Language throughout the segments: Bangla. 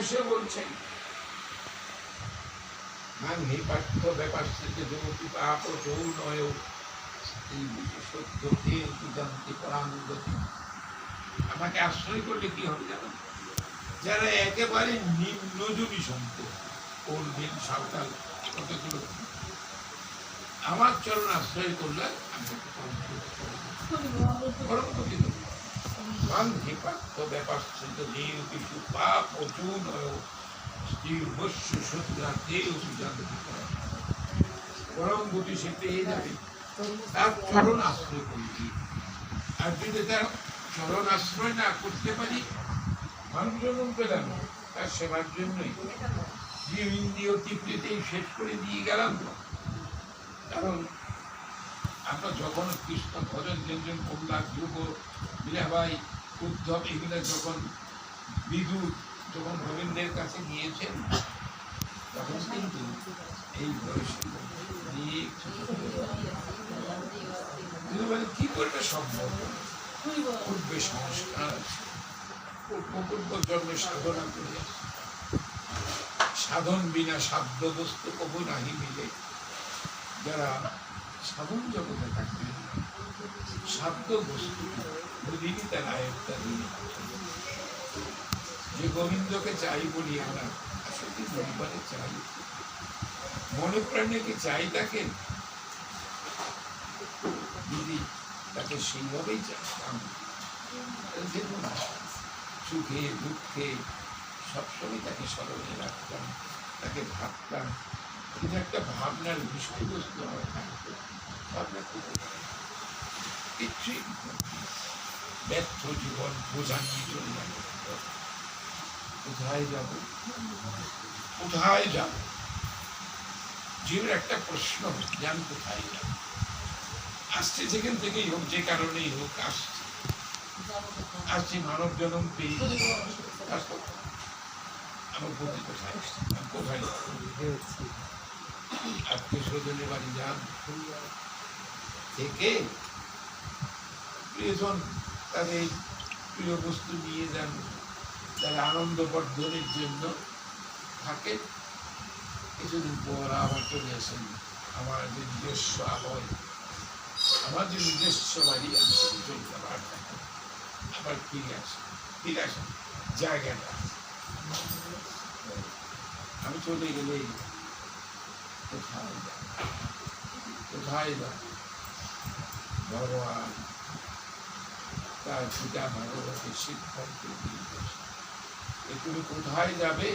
ভাষ্যে বলছেন হে পার্থ ব্যাপারস্থিতে যোগী পাপ যৌনয় এই সত্য জানতে পরাঙ্গতি। আমাকে আশ্রয় করলে কি হবে জানো? যারা একেবারে নিম্নজনী সম্পদ, কোনদিন সাঁওতাল কতগুলো আমার চরণ আশ্রয় করলে আমি পরম গতি সে পেয়ে যাবে তার চরণ আশ্রয় করবি। আর যদি তার চরণ আশ্রয় না করতে পারি, মানব জন্ম পেলাম তার সেবার জন্যই যে ইন্দ্রিয় তৃপ্তিতেই শেষ করে দিয়ে গেলাম। কারণ আমরা যখন কৃষ্ণ ভজন ব্যঞ্জন কমলা যুগ মীরাবাই উদ্ধব এগুলো যখন বিদ্যুৎ যখন রবীন্দ্রের কাছে গিয়েছেন, তখন কিন্তু এই বয়সে কি করবে সম্ভব করবে সংস্কার পূর্ব জন্মে সাধনা করে সাধন বিনা সাধ্য বস্তু কবু নাহি মিলে। যারা সাধন জগতে থাকবে সাধ্য বস্তু বুঝিনি তার আয়ত্তা দিনে। যে গোবিন্দকে চাই বলি আমরা আসলে পরিবারে চাই, মনে প্রাণে কি চাই তাকে, যদি তাকে সেইভাবেই চাইতাম, দেখুন সুখে দুঃখে সবসময় তাকে স্মরণে রাখতাম, তাকে ভাবতাম, কিন্তু একটা ভাবনার বিষয়বস্তু আমার থাকতো। ভাবনা কিছুই ব্যর্থ জীবন বোঝা নিয়ে চলে যাবে। কোথায় যাব কোথায় যাব? জীবনের একটা প্রশ্ন যে আমি কোথায় যাব? আসছে যেখান থেকেই হোক, যে কারণেই হোক আসছে মানব জন্ম পেয়ে আমার বলতে কোথায় আমি কোথায় আত্মীয় স্বজনের বাড়ি যান থেকে প্রিয়জন তাদের প্রিয় বস্তু নিয়ে যান, তারা আনন্দ বর্ধনের জন্য থাকে। কিছুদিন পর আবার চলে আসেন আমার যে নিজস্ব আবয়, আমার যে নিজস্ব বাড়ি আমি সেটি চলে যাবার আবার ফিরে আসেন জায়গাটা। আমি চলে গেলে কোথায় যাব? ভগবান তার পিতা ভগবতের সিদ্ধান্ত দিয়ে তুমি কোথায় যাবে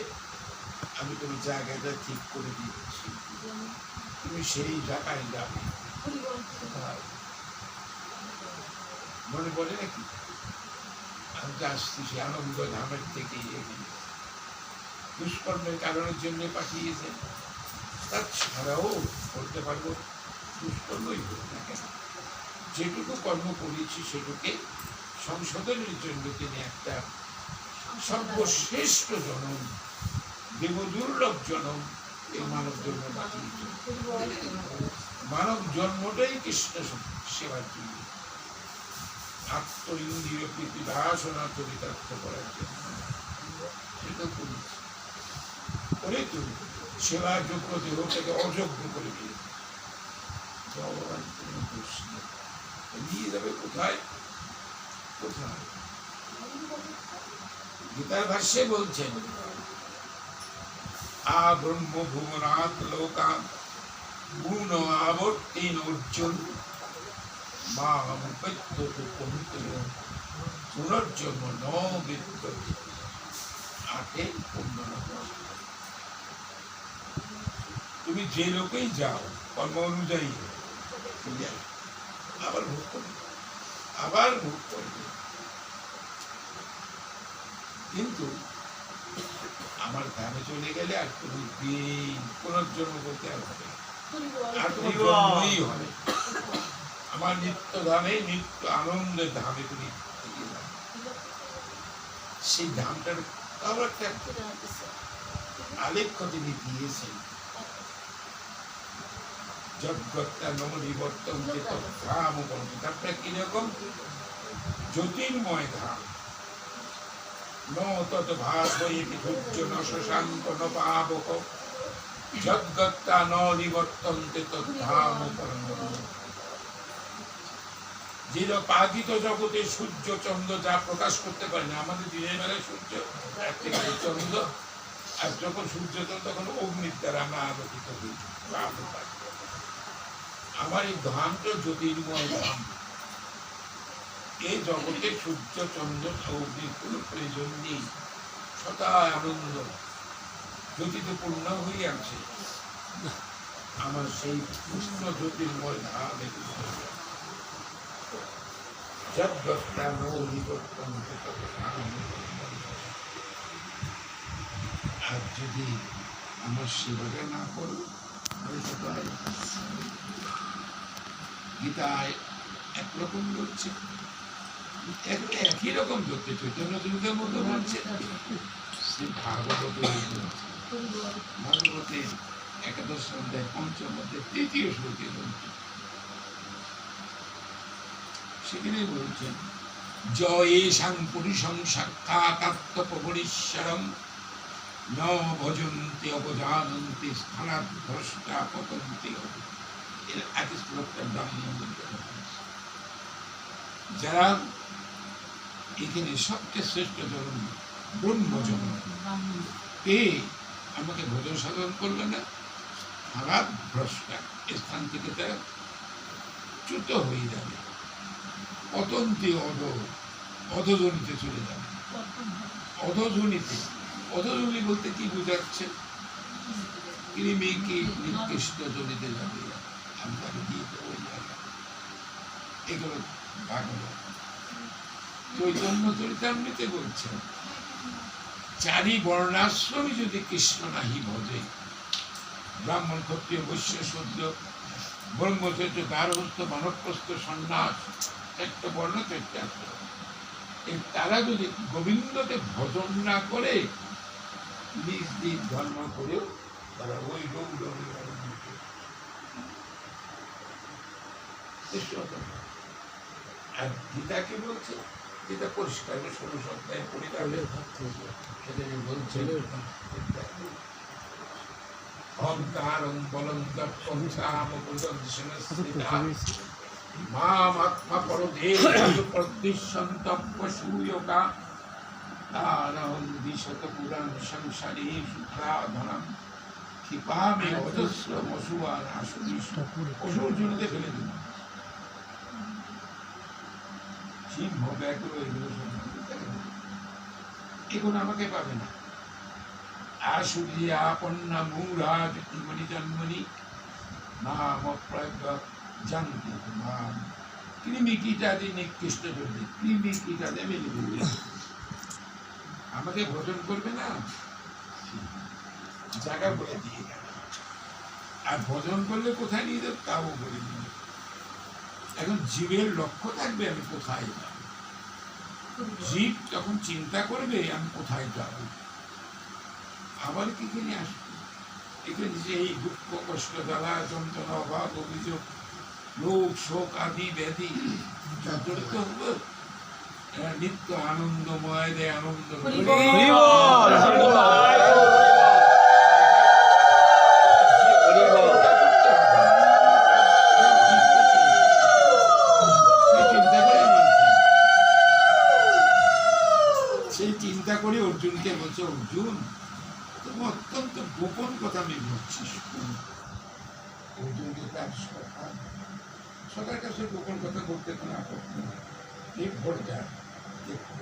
আমি তুমি জায়গাটা ঠিক করে দিচ্ছি, তুমি সেই জায়গায় যাবে। মনে পড়ে নাকি আমি তো আসছি সে আনন্দ ধামের থেকে দুষ্কর্মের কারণের জন্য পাঠিয়েছেন। তাছাড়াও বলতে পারবো দুষ্কর্মই হোক না কেন, যেটুকু কর্ম করেছি সেটুকে সংশোধনের জন্য তিনি একটা সর্বশ্রেষ্ঠ জনম, দেবদুর্লভ জনম এই মানব জন্ম পাঠিয়েছেন। মানব জন্মটাই কৃষ্ণ সেবার জন্য, আত্ম ইন্দ্রিয় প্রীতি বাসনা চরিতার্থ করার জন্য। সেটা করেছি করে তুমি সেবা যোগ্য দেহটাকে অযোগ্য করে দিয়ে ভগবান কোনো দোষ নিয়ে যাবে কোথায় কোথায়? গীতার ভাষ্যে বলছেন ব্রহ্ম ভুবনাৎ লোকা গুণ আবর্তিন অর্জুন পুনর্জন্ম ন বিদ্যতে। তুমি যে লোকেই যাও কর্ম অনুযায়ী আবার ভোগ করবে, কিন্তু আমার ধামে চলে গেলে আর কোনো দিন পুনর্জন্ম করতে আর হবে, আর কোনো জন্মই হবে। আমার নিত্য ধামে নিত্য আনন্দের ধামে তুমি সেই ধামটার আবার একটা আলেখ্য তিনি দিয়েছেন। জগৎটা নমরিবর্তন ধাম উপলব্ধ, তারপরে কিরকম জ্যোতির্ময় ধাম। ন তত ভাবয়িতি সূর্য ন শশাঙ্ক ন পাবক যদ্গত্তা ন নিবর্তন্তে তদ্ধাম পরম। যে পাকিত জগতে সূর্য চন্দ্র যা প্রকাশ করতে পারে না, আমাদের দিনের বেলায় সূর্য চন্দ্র, আর যখন সূর্য চন্দ্র তখন অগ্নির দ্বারা আমরা আলোকিত হই। আমার এই ধাম তো জ্যোতির্ময় ধাম, এই জগতে সূর্য চন্দ্র অগ্নির কোনো প্রয়োজন নেই, সদা আনন্দ জ্যোতিতে পূর্ণ হয়ে আছে আমার সেই কৃষ্ণ জ্যোতির্ময় ধামে। আর যদি আমার সেবাটা না করো, গীতায় একরকম বলছে, একই রকম ধরতে চৈতন্য চরিতার মতো বলছে, ভাগবতের একাদশ অধ্যায় পঞ্চম অধ্যায় তৃতীয় শ্লোকে বলছে, সেখানে বলছেন জয়েশাং পুরুষং সাক্ষাৎ-আত্মপরিশ্বরম ন ভজন্তি অপজানন্তি স্থানাদ্ভ্রষ্টা পতন্তি। এর এক শ্লোকটা যারা এখানে সবচেয়ে শ্রেষ্ঠ ধর্ম ব্রহ্মজন পেয়ে আমাকে ভজন সাধন করবে না, খারাপ ভ্রষ্টা স্থান থেকে তারা চ্যুত হয়ে যাবে, অতন্তি অধজনিতে চলে যাবে। অধজনিতে, অধজনি বলতে কি বোঝাচ্ছে? কৃমি কি নিকৃষ্ট জনিতে যাবে, আমরা গীত হয়ে যাবে। এগুলো ভাগবত চৈতন্য চরিতামৃতে বলছেন, চারি বর্ণাশ্রমী যদি কৃষ্ণ নাহি ভজে, ব্রাহ্মণ ক্ষত্রিয় বৈশ্য শূদ্র ব্রহ্মচর্য গার্হস্থ্য বানপ্রস্থ সন্ন্যাস একটা বর্ণ চারটে আশ্রম, তারা যদি গোবিন্দকে ভজন না করে নিজ নিজ ধর্ম করেও তারা ওই আর গীতাকে বলছে, গীতা পরিষ্কার 16 অধ্যায় পরিত্রাণের সেখানে বলছে অহংকারং বলং দর্পং সামপ্রদর্শনস্মিতা মামাত্মা পরদেশু প্রদিশ্যন্তপশূয়কা তানহং দিশত পুরাণ সংসারেষু প্রাধনম ক্ষিপামে অজস্র মসুয়ান আসুরিষ। অসুর জুড়িতে ফেলে দিল, সিংহ ব্যাঘ্র এগুলো এগুলো আমাকে পাবে না। আসুরি আপন্না মূরাজ জীবনী জন্মনি নাম প্রজ্ঞা জানতে নাম কৃমি কীটাদি নিকৃষ্ট করবে, কৃমি কীটাদি মেলে দেবে, আমাকে ভোজন করবে না, জায়গা বলে দিয়ে গেল। আর ভোজন করলে কোথায় নিয়ে যাবে তাও বলে দিল। এখন জীবের লক্ষ্য থাকবে আমি কোথায় যাব, জীব তখন চিন্তা করবে আমি কোথায় যাব, আবার কি কিনে আসবে। এখানে যে এই দুঃখ কষ্ট জ্বালা যন্ত্রণা অভাব অভিযোগ রোগ শোক আদি ব্যাধি জড়িত হবে, নিত্য আনন্দময় দেয় আনন্দ। সেই চিন্তা করে অর্জুনকে বলছে, অর্জুন তুমি অত্যন্ত গোপন কথা আমি বলছিস। অর্জুনকে তার সবার কাছে গোপন কথা বলতে কোনো আপত্তি নেই, এই ভোরটা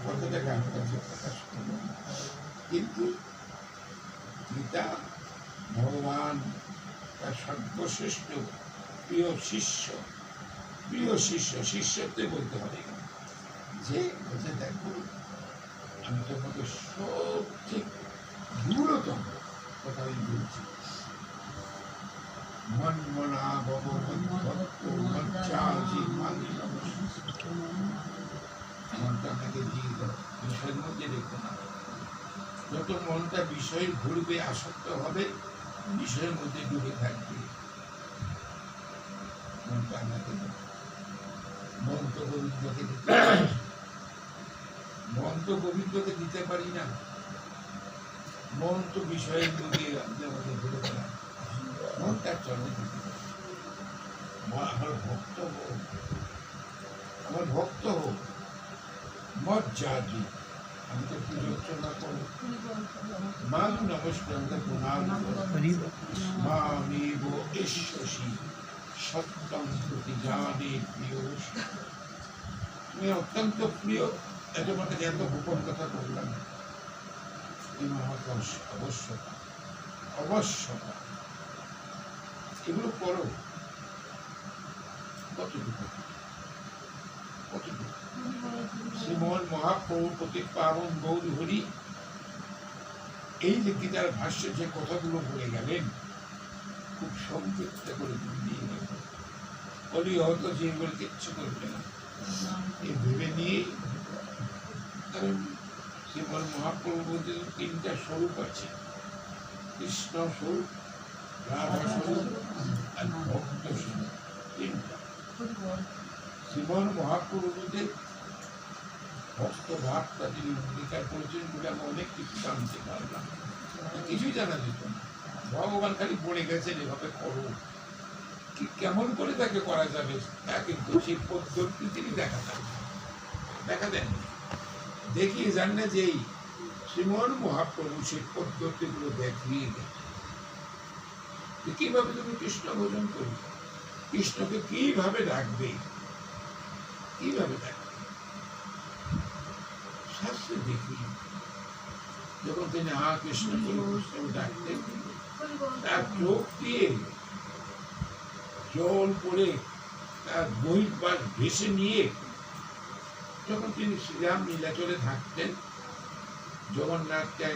কথাটা কার কাছে প্রকাশ করল। কিন্তু গীতা ভগবান তার সর্বশ্রেষ্ঠ প্রিয় শিষ্য, শিষ্যত্বে বলতে হবে যে বলতে দেখো আমি তোমাকে সবচেয়ে দূরতম কথা আমি বলছি, মনমনা মনটা আমাকে দিয়ে দাও, বিষয়ের মধ্যে রেখো না। যত মনটা বিষয়ে ঘুরবে আসক্ত হবে, বিষয়ের মধ্যে ডুবে থাকবে, মনটা আমাকে মন তো গোবিন্দকে দিতে, মন তো গোবিন্দকে দিতে পারি না, মন তো বিষয়ের মধ্যে আমাদের ধরে ফেলা, মন তার চরণে দিতে পারি। আমার ভক্ত হোক, আমার ভক্ত হোক, মত জাতি আমি তো পুজো অর্চনা করবো, মা নমস্কার প্রণাম মামেব এশ্বসি সত্যম প্রতি জানে প্রিয়। তুমি অত্যন্ত প্রিয়, এত তোমাকে এত গোপন কথা বললাম, তুমি আমাকে অবশ্যতা অবশ্যতা এগুলো করো। কতটুকু কতটুকু শ্রীমোহন মহাপ্রভু প্রতি পাবন গৌর হরি এই যে গীতার ভাষ্য যে কথাগুলো বলে গেলেন, খুব সংক্ষিপ্ত করে দিয়ে গেলেন। বলি হয়তো যে এগুলো কিচ্ছু করবে না, এই ভেবে নিয়ে। কারণ শ্রীমোহন মহাপ্রভু বলতে তিনটা স্বরূপ আছে, কৃষ্ণ স্বরূপ, রাধা স্বরূপ আর ভক্ত স্বরূপ, তিনটা। শ্রীমোহন মহাপ্রভুদের ভক্ত ভাবটা তিনি অঙ্গীকার করেছেন বলে আমরা অনেক কিছু জানতে পারলাম, কিছুই জানা যেত না। ভগবান খালি বলে গেছেন এভাবে করো, কি কেমন করে তাকে করা যাবে তা কিন্তু সেই পদ্ধতি তিনি দেখা দেন, দেখিয়ে যান না যে এই শ্রীমোহন মহাপ্রভু সেই পদ্ধতিগুলো দেখিয়ে গেছে। কিভাবে তুমি কৃষ্ণ ভোজন করবে, কৃষ্ণকে কিভাবে ডাকবে, কিভাবে ডাকবে শাস্ত্রে দেখি। যখন তিনি কৃষ্ণ ডাকতেন, তার চোখ দিয়ে জল পড়ে তার বহির্বাস ভেসে নিয়ে যখন তিনি শ্রীরাম নীলাচলে থাকতেন, জগন্নাথকে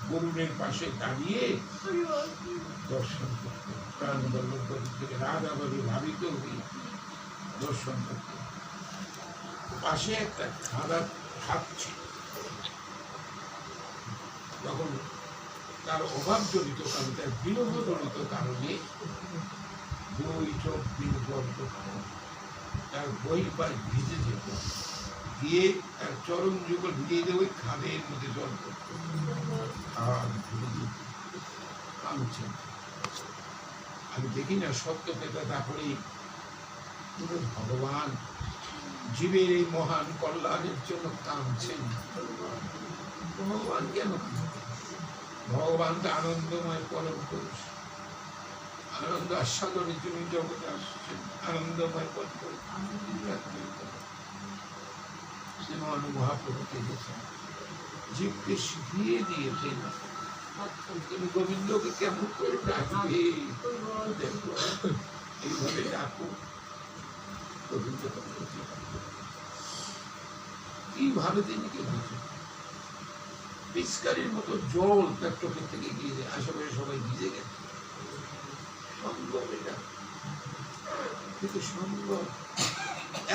গরুড়ের পাশে দাঁড়িয়ে দর্শন করতেন, প্রাণবল্লভ থেকে রাধা বলে ভাবিত হয়ে দর্শন করতেন। পাশে একটা খাবার খাচ্ছে, তখন তার অভাবজনিত কারণে, তার বিরোধজনিত কারণে দুই চোখ দিন জল করত, তার বহির্বাস ভিজে যেত, গিয়ে তার চরম যুগল ভিজিয়ে দিয়ে ওই খাদের মধ্যে জল করত, খাদ ভিজে যেত, কামছেন। আমি দেখি না সত্য পেতা, তারপরে ভগবান জীবের এই মহান কল্যাণের জন্য কামছেন। ভগবান কেন? ভগবান তো আনন্দময় পরম পুরুষ, আনন্দ আস্বাদনের জন্য জগতে আসছেন, আনন্দময় পদ করে শ্রীমান মহাপ্রভুকে গেছেন, জীবকে শিখিয়ে দিয়েছেন তুমি গোবিন্দকে কেমন করে ডাকবে। দেখো এইভাবে ডাকো, গোবিন্দ কিভাবে তিনি কে বুঝেন। পিচকারির মতো জল তার চোখের থেকে গিয়ে আশেপাশে সবাই ভিজে গেছে। সম্ভব এটা? কিন্তু সম্ভব,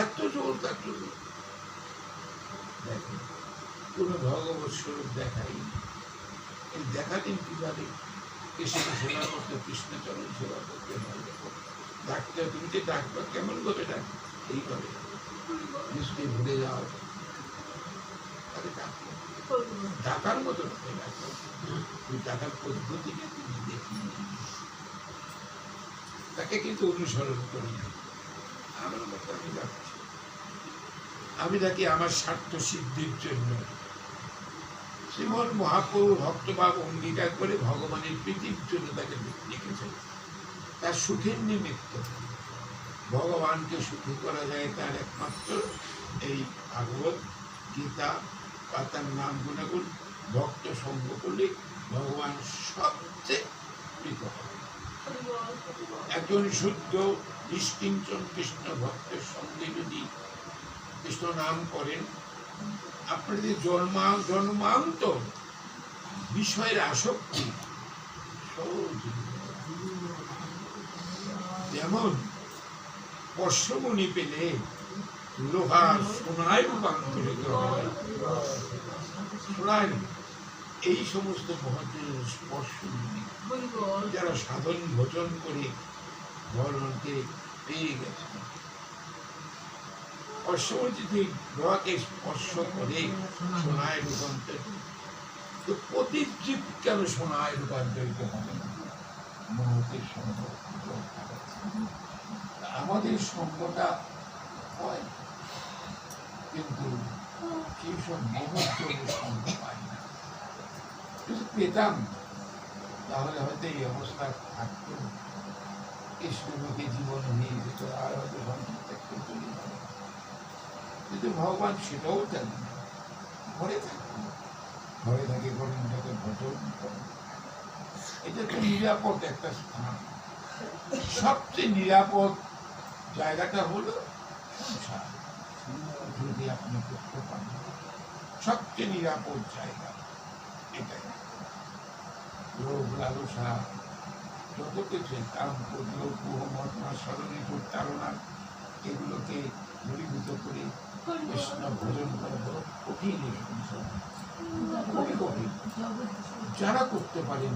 এত জল তার চোখে। দেখেন কোন ভগবত স্বরূপ দেখাই, দেখাতেন কিভাবে কৃষ্ণ সেবা করতে, কৃষ্ণচরণ সেবা করতে, ডাকতে। তুমি যে ডাকবা কেমন ভাবে ডাক, এইভাবে নিশ্চয়ই ভুলে যাও, তাকে ডাকো, ডাকার মতো ডাকো। তুই ডাকার পদ্ধতিটা তুমি দেখি, তাকে কিন্তু অনুসরণ করি না। আমার মতো আমি ডাকছি, আমি ডাকি আমার স্বার্থ সিদ্ধির জন্য। শ্রীমন মহাপ্রভু ভক্তভাব অঙ্গীকার করে ভগবানের প্রীতির জন্য তাকে লিখেছেন, তার সুখের নিমিত্ত। ভগবানকে সুখী করা যায় তার একমাত্র এই ভাগবত গীতা পাতার নাম গুণাগুণ ভক্ত সঙ্গ করলে ভগবান সবচেয়ে প্রীত হবে। একজন শুদ্ধ নিষ্কিঞ্চন কৃষ্ণ ভক্তের সঙ্গে যদি কৃষ্ণ নাম করেন, আপনার যে জন্মান্তর বিষয়ের আসক্তি যেমন পশ্চমণি পেলে লোহা সোনায় রূপান্তরিত হয়, সোনায় এই সমস্ত মহাত্মের স্পর্শ যারা সাধন ভোজন করে ভগবানকে পেয়ে গেছে, অসময় যদি গ্রহকে স্পর্শ করে সোনায় রূপান্তরিত, তো প্রতি জীব কেন সোনায় রূপান্তরিত হবে না? মহতের সঙ্গ আমাদের সঙ্গটা হয়, কিন্তু সেই সব মহৎ সঙ্গ পাই না। যদি পেতাম তাহলে হয়তো এই অবস্থা থাকতো, কৃষ্ণকে জীবন নিয়ে যেত, আর হয়তো সংসার চলে যাবে। কিন্তু ভগবান সেটাও দেন, ঘরে থাকতো, ঘরে থাকে গোবিন্দকে ভজন করে। এটা তো নিরাপদ একটা স্থান। সবচেয়ে নিরাপদ জায়গাটা হলো সংসার। যদি আপনি করতে পারেন, সবচেয়ে নিরাপদ জায়গা এটাই। রোগ লালসা যত কিছু কাম করলো, মহাত্মা স্মরণে প্রতারণা, এগুলোকে দূরীভূত করে কৃষ্ণ ভজন করা বড় কঠিন। খুবই কঠিন। যারা করতে পারেন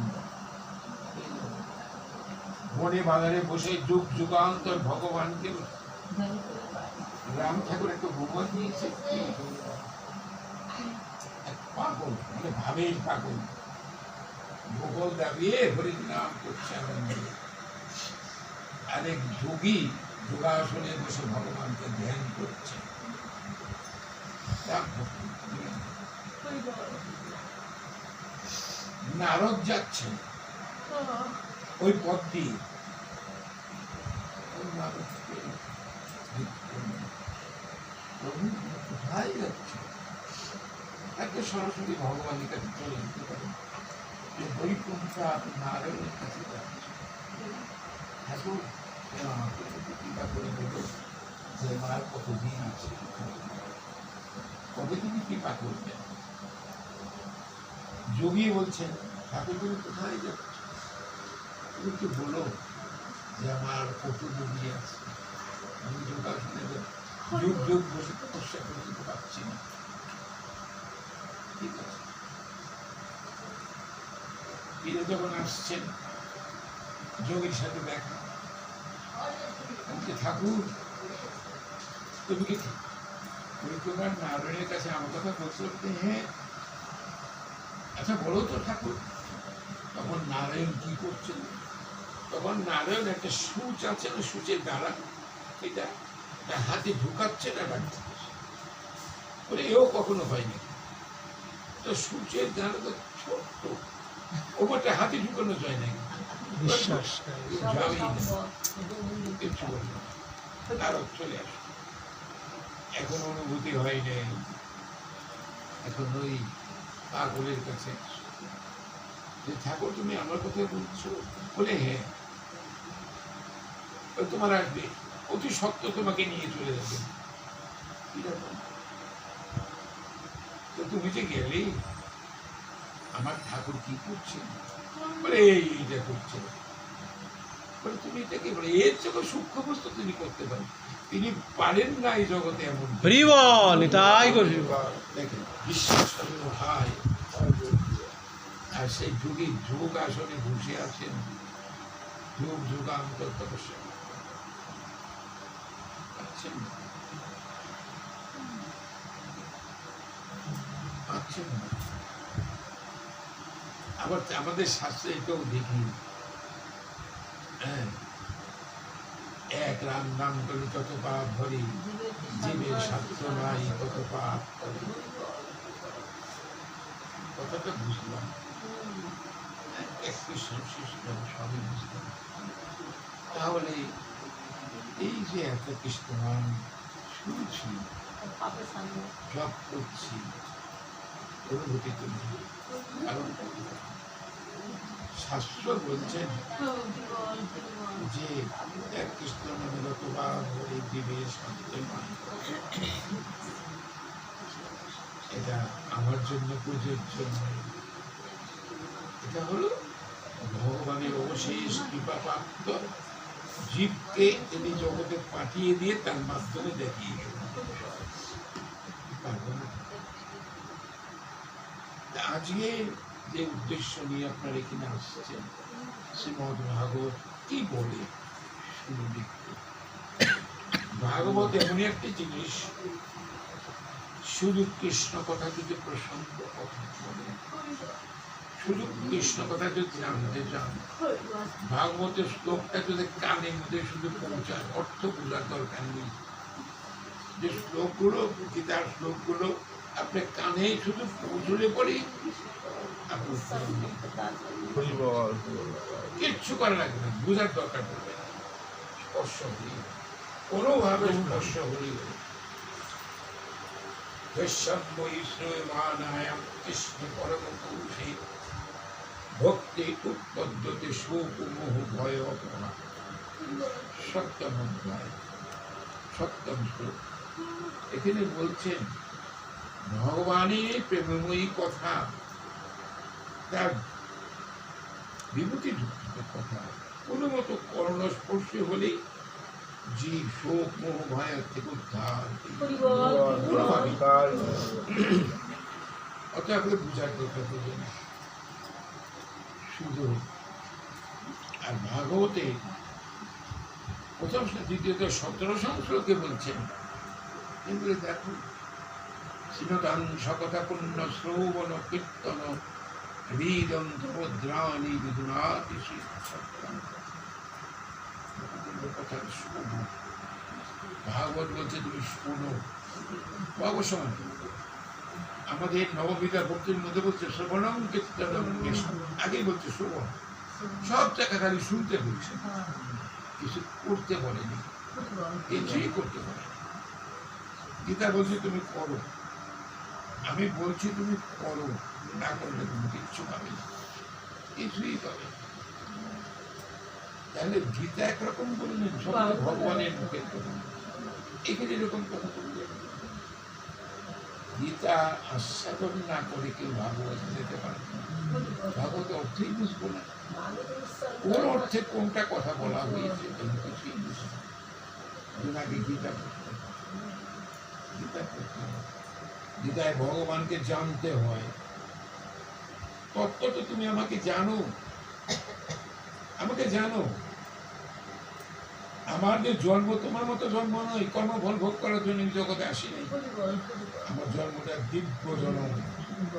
বনে বাজারে বসে যুগ যুগান্তর ভগবানকে, রাম ঠাকুর একটা ভগবান দিয়েছে, পাগল, মানে ভাবের পাগল, ভূগোল দাবিয়ে হরির নাম করছে। আরেক যোগী যোগাসনে বসে ভগবানকে ধ্যান করছে। নারদ যাচ্ছেন ওই পথ দিয়ে, কোথায় যাচ্ছে? একটা সরাসরি ভগবানের কাছে চলে যেতে পারেন, যে বৈকুণ্ঠটা নারায়ণের কাছে যাচ্ছে। ঠাকুর আমাকে কৃপা করে বলল যে মার কতদিন আছে, কবে তুমি কৃপা করবেন? যোগী বলছেন, ঠাকুর তুমি কোথায় যাচ্ছ? তুমি কি বলো যে আমার কত যোগী আছে, আমি যোগাসনে যুগ যুগ বসে তপস্যা করে যেতে পারছি না। ঠিক আছে, ফিরে যখন আসছেন যোগীর সাথে দেখা, ঠাকুর তুমি কি তোমার নারায়ণের কাছে আমার কথা বলতে বলতে, হ্যাঁ আচ্ছা বলো তো ঠাকুর, তখন নারায়ণ কি করছেন? তখন নারায়ণ একটা সূচ আছে না, সূচের দ্বারা এটা হাতে ঢুকাচ্ছে না, বাড়িতে বলে এও কখনো হয়নি। তো সূচের দ্বারা তো ছোট্ট, ওটা হাতে ঢুকানো যায় না, কিছু বলল নারদ চলে আসে। এখন অনুভূতি হয় নাই, এখন ওই পাগলের কাছে যে ঠাকুর তুমি আমার কথা বলছো, বলে হ্যাঁ তোমার আসবে, অতি সত্য তোমাকে নিয়ে চলে যাবে। তো তুমি যে গেলে, আমার ঠাকুর কি করছে? বলে এইটা করছে। বলে তুমি এটাকে বলে এর যখন সূক্ষ্ম বস্তু তিনি করতে পারেন, তিনি পারেন না এই জগতে এমন। দেখেন বিশ্বাস হয়, আর সেই যুগে যোগ আসনে বসে আছেন, যুগ যুগান্তর তপস্যা পাচ্ছেন না। আবার আমাদের শাস্ত্রে এটাও দেখি, এক রাম নাম করি তত পাপ ভরি, জীবের স্বার্থ নাই তত পাপ করে। কথাটা বুঝলাম, সবই বুঝলাম। তাহলে এই যে এত কৃষ্ণ নাম শুনছি, জপ করছি, অনুভূতি করছি, কারণ শাস্ত্র বলছেন যে এক কৃষ্ণ নামে যতবার বলে জীবের শান্তি নয়। এটা আমার জন্য প্রযোজ্য নয়, এটা হলো ভগবানের অবশেষ কৃপাপ্রাপ্ত জীবকে তিনি জগতে পাঠিয়ে দিয়ে তার মাধ্যমে দেখিয়ে গেলেন। আজকে যে উদ্দেশ্য নিয়ে আপনার এখানে আসছেন, শ্রীমদ ভাগবত কি বলে শুনে দেখতে। ভাগবত এমনই একটি জিনিস, শুধু কৃষ্ণ কথা যদি প্রসঙ্গ কথা বলে, শুধু কৃষ্ণ কথা যদি জানতে চান, ভাগবতের শ্লোকটা যদি কানের মধ্যে শুধু পৌঁছায়, অর্থ বোঝার দরকার নেই। যে শ্লোকগুলো, গীতার শ্লোকগুলো আপনি কানে শুধু পৌঁছলে পরেই কিচ্ছু করা লাগবে না, বোঝার দরকার পড়বে না। স্পর্শ হলি, কোনোভাবে স্পর্শ হলি কৃষ্ণ পরম পুরুষে ভক্তি উৎপদ্যতে শোক মোহ ভয় অপরাধ। সপ্তম অধ্যায়, সপ্তম শ্লোক। এখানে বলছেন ভগবানের প্রেমময়ী কথা, তার বিভূতি কথা কোনো মতো কর্ণস্পর্শী হলেই জীব শোক মোহ ভয় থেকে উদ্ধার। অত আপনি বুঝার দরকার পড়বে না শুধু। আর ভাগবতে প্রথম দ্বিতীয়ত 17 শ্লোকে বলছেন, কিন্তু দেখো শ্রীনদান সকথা পুণ্য শ্রবণ কীর্তন হৃদন্ত মুদ্রাণি বিদুনাতি সত্যম। ভাগবত বলছে তুমি শোনো। অবশ্যই আমাদের নববিধা ভক্তির মধ্যে বলছে শ্রবণম কীর্তনম, আগেই বলছে শ্রবণ। সব জায়গা খালি শুনতে বলছে, কিছু করতে বলেনি, কিছুই করতে বলেনি। গীতা বলছে তুমি করো, আমি বলছি তুমি করো, না করলে তুমি কিচ্ছু পাবে না, কিছুই পাবে না। তাহলে গীতা একরকম বললেন, সব ভগবানের মুখের কথা, এখানে এরকম কথা বললেন। গীতা আস্বাদন না করে কেউ ভাগবত যেতে পারে না, ভাগবত অর্থেই বুঝবো না, কোন অর্থে কোনটা কথা বলা হয়েছে কিছুই বুঝবো না। গীতা পড়তে, গীতা পড়তে হয়, গীতায় ভগবানকে জানতে হয়। তত্ত্ব তো তুমি আমাকে জানো, আমাকে জানো। আমার যে জন্ম তোমার মতো জন্ম নয়, কর্মফল ভোগ করার জন্য জগতে আসিনি। আমার জন্মটা দিব্য জন্ম, দিব্য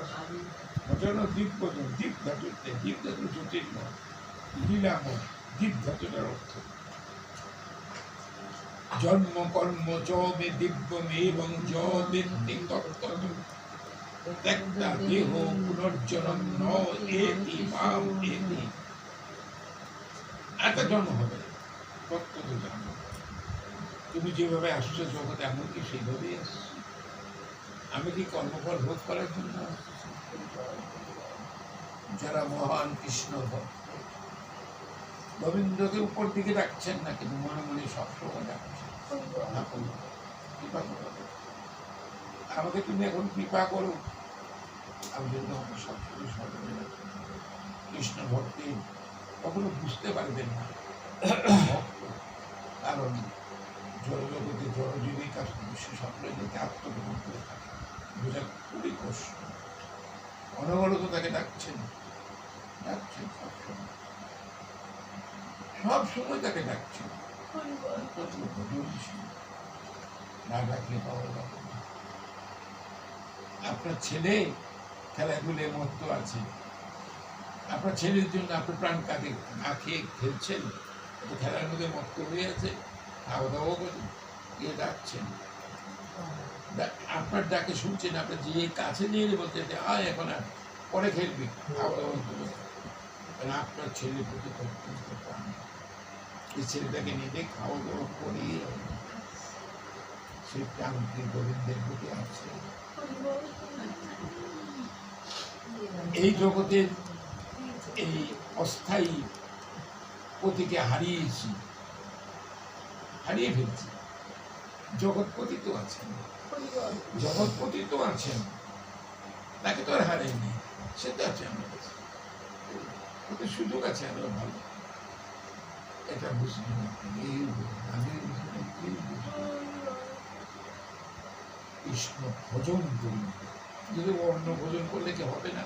জন্ম, দীপ ধাতুতে, দীপ ধাতু জ্যোতির্ময়, লীলাময়, দীপ ধাতুটার অর্থ। জন্ম কর্ম চ মে দিব্যমেবং চ বেত্তি তত্ত্বত ত্যক্তা দেহ পুনর্জন্ম ন এতি মাম এতি। একটা জন্ম হবে, তত্ত্ব তো জানো। তুমি যেভাবে আসছো জগতে, এমনকি সেইভাবেই আসছো। আমি কি কর্মফল ভোগ করার জন্য? যারা মহান কৃষ্ণ ভক্ত, গোবিন্দকে উপর দিকে রাখছেন না, কিন্তু মনে মনে সবসময় ডাকছেন, আমাকে তুমি এখন কৃপা করো। আমি যদি সবসময় স্মরণে রাখি, কৃষ্ণ ভক্তি কখনো বুঝতে পারবেন না ভক্ত, কারণ জড়জগতে জড়জীবীর কাছ থেকে সকলের দিকে আত্মগ্রহণ করে থাকে, বোঝা খুবই কষ্ট। অনবরত তাকে ডাকছেন, ডাকছেন সবসময়, সব সময় তাকে ডাকছেন। না ডাকলে পাওয়া যাবে না। আপনার ছেলে খেলাধুলে মত্ত আছে, আপনার ছেলের জন্য আপনার প্রাণ কাঁদে, না খেয়ে খেলছেন, খেলার মধ্যে মত্ত হয়ে আছে, খাওয়া দাওয়া করেন, গিয়ে ডাকছেন, আপনার ডাকে শুনছেন, আপনার যে কাছে নিয়ে বলতে আয় এখন আর পরে খেলবি, খাওয়া দাওয়া করবে। আপনার ছেলের প্রতি অত্যন্ত প্রাণ, এই ছেলেটাকে নিয়ে খাওয়া দাওয়া করে সেই প্রাণকে গোবিন্দের প্রতি আছে। এই জগতের এই অস্থায়ী পতিকে হারিয়েছি, হারিয়ে ফেলছি। জগৎপতি তো আছেন, জগৎপতি তো আছেন, তাকে তো আর হারাইনি, সে তো আছে আমার কাছে, ওতে সুযোগ আছে আরো ভালো। এটা বুঝলি না, কৃষ্ণ ভজন করি, যদি অন্য ভোজন করলে কি হবে না?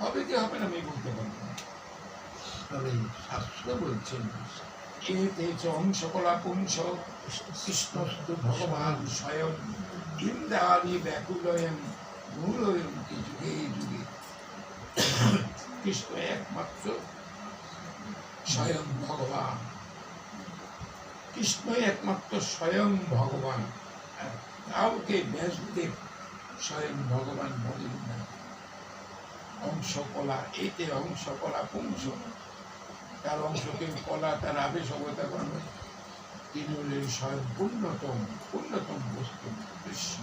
হবে কি হবে না আমি বলতে পারবো না। তবে শাস্ত্র বলছেন এতে চ অংশকলা পুংস কৃষ্ণস্তু ভগবান স্বয়ং ইন্দ্রাণী ব্যাকুলয়ন মূলয়ন যুগে যুগে। কৃষ্ণ একমাত্র স্বয়ং ভগবান, কৃষ্ণ একমাত্র স্বয়ং ভগবান। কাউকে ব্যাসদেব স্বয়ং ভগবান বলেন না। অংশকলা এতে অংশকলা পুংস, তার অংশকে কলা, তার আবেশ অবতারণ, তিনি হলেন স্বয়ং পূর্ণতম বস্তু দৃশ্য।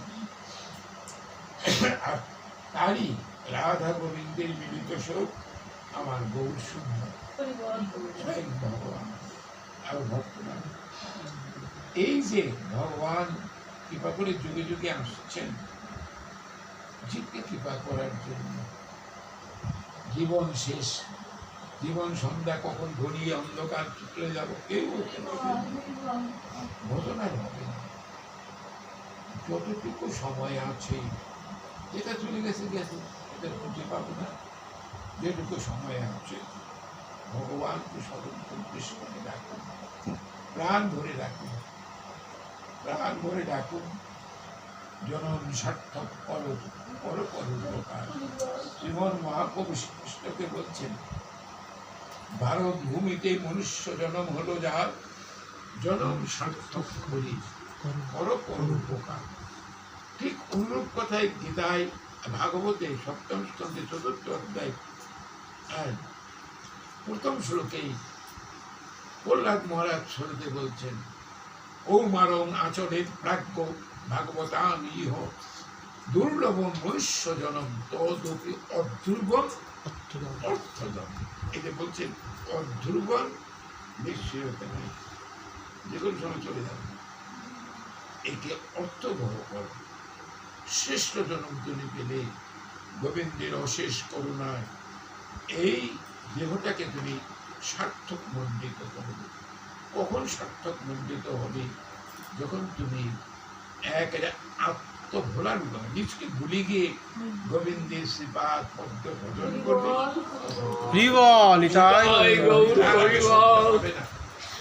আর তারই রাধা গোবিন্দের মিলিত স্বরূপ আমার গৌর শূন্য স্বয়ং ভগবান আর ভক্তরা। এই যে ভগবান কৃপা করে যুগে যুগে আসছেন জীবকে কৃপা করার জন্য। জীবন শেষ, জীবন সন্ধ্যা কখন ঘনিয়ে অন্ধকার চলে যাব কেউ ঘোষণার হবে না। যতটুকু সময় আছে, যেটা চলে গেছে গেছে, এটা খুঁজে পাবো না। যেটুকু সময় আছে ভগবানকে স্মরণ উদ্দেশ্য করে ডাকুন, প্রাণ ভরে ডাকুন, প্রাণ ভরে ডাকুন। জনম সার্থক পর পর পর উপকার। শ্রীমন মহাপ্রভু শ্রীকৃষ্ণকে বলছেন, ভারত ভূমিতে মনুষ্য জন্ম হলো যার, জনম সার্থক করি পর পর উপকার। ঠিক অনুরূপ কথায় গীতায়, ভাগবতে সপ্তম স্কন্ধে ৪র্থ অধ্যায় আর প্রথম শ্লোকেই প্রহ্লাদ মহারাজ শ্রোতে বলছেন, ও মারং আচরের প্রাজ্ঞ ভাগবতাম ইহ দুর্লভ মনুষ্য জনম তদপি অধ্রুবম অর্থদম। এটা বলছেন অধ্রুবম নিশ্চয়তা নেই, যে কোনো সময় চলে যাবে। একে অর্থবহ করো। শ্রেষ্ঠ জনম তুমি পেলে গোবিন্দের অশেষ করুণায় এই দেহটাকে তুমি সার্থক মণ্ডিত করবে। কখন সার্থক মণ্ডিত হবে? যখন তুমি এক আত্মভোলার নিজকে ভুলে গিয়ে গোবিন্দের শ্রীপাদ পদ্ম ভজন করবে।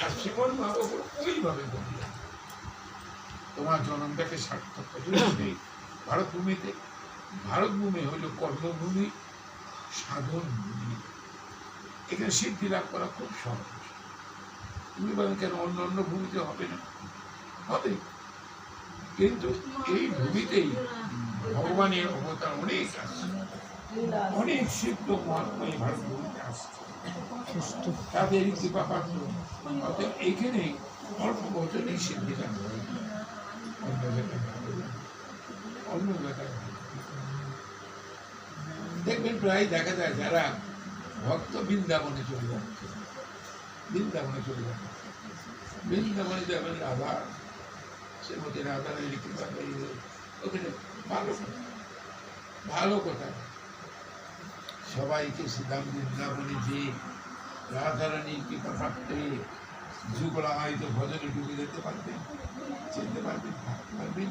আর শ্রীমন মহাপ্রভু ওইভাবে বললেন, তোমার জন্মটাকে সার্থক করবে। ভারতভূমিতে, ভারতভূমি হইল কর্মভূমি, সাধন ভূমি। এখানে সিদ্ধি লাভ করা খুব সহজ। তুমি বলেন কেন অন্য অন্য ভূমিতে হবে না? হবে, কিন্তু এই ভূমিতেই ভগবানের অবতার অনেক আছে, অনেক সিদ্ধ মহাত্মা এই ভারত ভূমিতে আসছে, তাদের কৃপা পাত্র। অতএব এইখানে অল্প বছরেই সিদ্ধি লাভ করে, অন্য জায়গায় অন্য জায়গায় দেখবেন প্রায় দেখা যায় যারা ভক্ত বৃন্দাবনে চলে যাচ্ছে, বৃন্দাবনে চলে যাচ্ছে, বৃন্দাবনে যাবেন রাধা, শ্রীমতী রাধা কৃপা ওখানে ভালো কথা, ভালো কথা। সবাইকে শ্রীধাম বৃন্দাবনে যে রাধারানীর কৃপা পাত্রে যুগলা হয়তো ভজনে ডুবে যেতে পারবেন, চিনতে পারবেন, থাকতে পারবেন,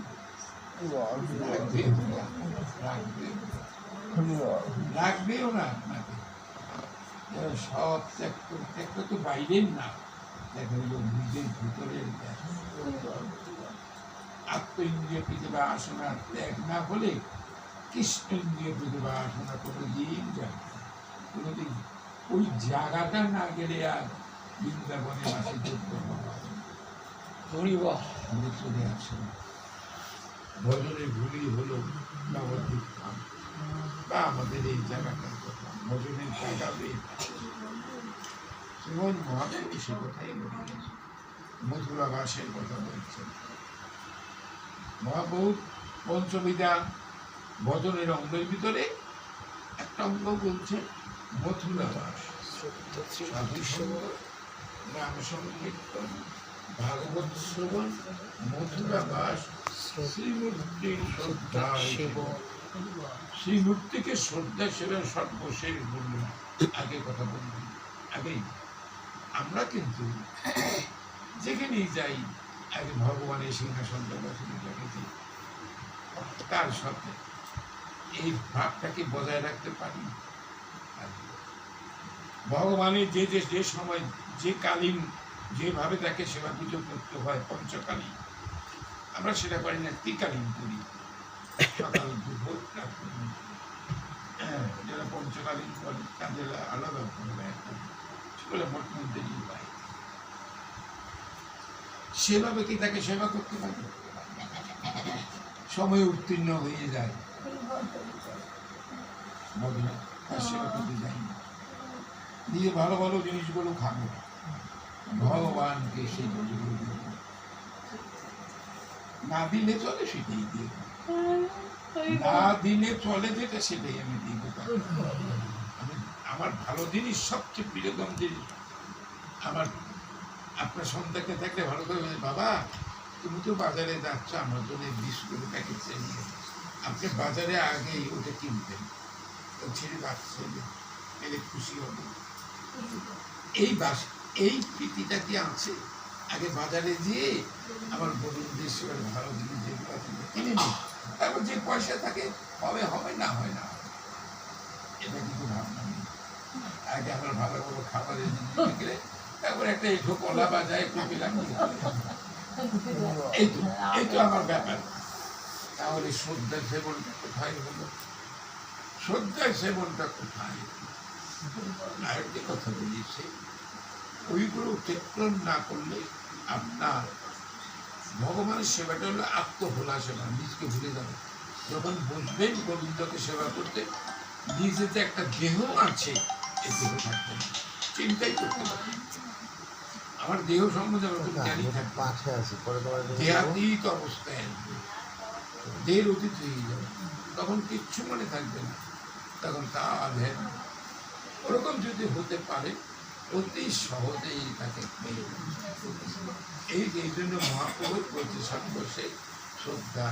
রাখবেও না আপনাকে। সব ত্যাগ তো বাইরের না, দেখা গেল নিজের ভিতরের আত্ম ইন্দ্রিয় প্রতিভা আসনা ত্যাগ না হলে কৃষ্ণ ইন্দ্রিয় প্রতিভা আসনা কোনোদিন যাবে, কোনোদিন ওই জায়গাটা না গেলে আর বৃন্দাবনে আসে যোগ্য চলে আসে। ভজনের ভূমি হলো নবদ্বীপ ধাম বা আমাদের এই জায়গাটার কথা, ভজনের জায়গা শ্রীমন মহাপ্রভু সে কথাই বলে গেছে, মথুরাবাসের কথা বলছেন। মহাপ্রভু পঞ্চবিধা ভজনের অঙ্গের ভিতরে একটা অঙ্গ বলছেন মথুরাবাস, নাম সংকীর্তন, ভাগবত শ্রবণ, মথুরাবাস, শ্রীমূর্তির শ্রদ্ধা সেবন। শ্রীমূর্তিকে শ্রদ্ধা সেবন সর্বশেষ বললেন, আগে কথা বললেন আগেই। আমরা কিন্তু যেখানেই যাই আগে ভগবানের সিংহাসনটা বসে রেখেছি, তার সাথে এই ভাবটাকে বজায় রাখতে পারি। ভগবানের যে সময় যে কালীন যেভাবে তাকে সেবা পুজো করতে হয় পঞ্চকালীন, আমরা সেটা করি না, ত্রিকালীন করি, সকাল দুপুর রাত। যারা পঞ্চকালীন করে তাদের আলাদা করবে একটা, সেগুলো মঠ মন্দিরই উপায়। সেভাবে কি তাকে সেবা করতে পারে? সময় উত্তীর্ণ হয়ে যায়, তার সেবা করতে যাই না, দিয়ে ভালো ভালো জিনিসগুলো খাবো, ভগবানকে সেই জিনিসগুলো দিব। না দিলে চলে সেটাই দিয়ে, না দিলে চলে যেটা সেটাই আমি দিব। আমার ভালো জিনিস, সবচেয়ে প্রিয়তম জিনিস আমার, আপনার সন্তানকে থাকলে ভালো করে, বাবা তুমি তো বাজারে যাচ্ছ আমার জন্য বিস্কুট প্যাকেট নিয়ে, আপনি বাজারে আগেই ওটা কিনবেন, ছেড়ে বাচ্চা মেরে খুশি হবে। এই প্রীতিটা কি আছে? আগে বাজারে যেয়ে আমার বলুন দেশের ভালো জিনিস যেগুলো আছে কিনে নিই, তারপর যে পয়সা থাকে হবে হবে, না হয় না, এটা কিন্তু ভাবনা নেই। আগে আমার ভালো ভালো খাবারের জিনিস কিনে, তারপর একটা একটু কলা বাজায় একটু পেলাম, এই তো আমার ব্যাপার। তাহলে শ্রদ্ধার সেবনটা কোথায় হলো? শ্রদ্ধার সেবনটা কোথায়? আরেকটি কথা বলিয়েছে, ওইগুলো অতিক্রম না করলে আপনার ভগবানের সেবাটা হলো আত্মভোলা সেবা, নিজকে ভুলে যাবে। যখন বুঝবেন গোবিন্দকে সেবা করতে, নিজেতে একটা দেহ আছে, এই দেহ থাকবে না, চিন্তাই করতে পারবে। আমার দেহ সম্বন্ধে আমার খুব জ্ঞানী থাকবে, দেহাতীত অবস্থায় আসবে, দেহের অতীত হয়ে যাবে, তখন কিচ্ছু মনে থাকবে না, তখন তা ধ্যান। ওরকম যদি হতে পারে অতি সহজেই তাকে পেয়ে এই জন্য মহাপ্রভু বলছে সর্বশে শ্রদ্ধা,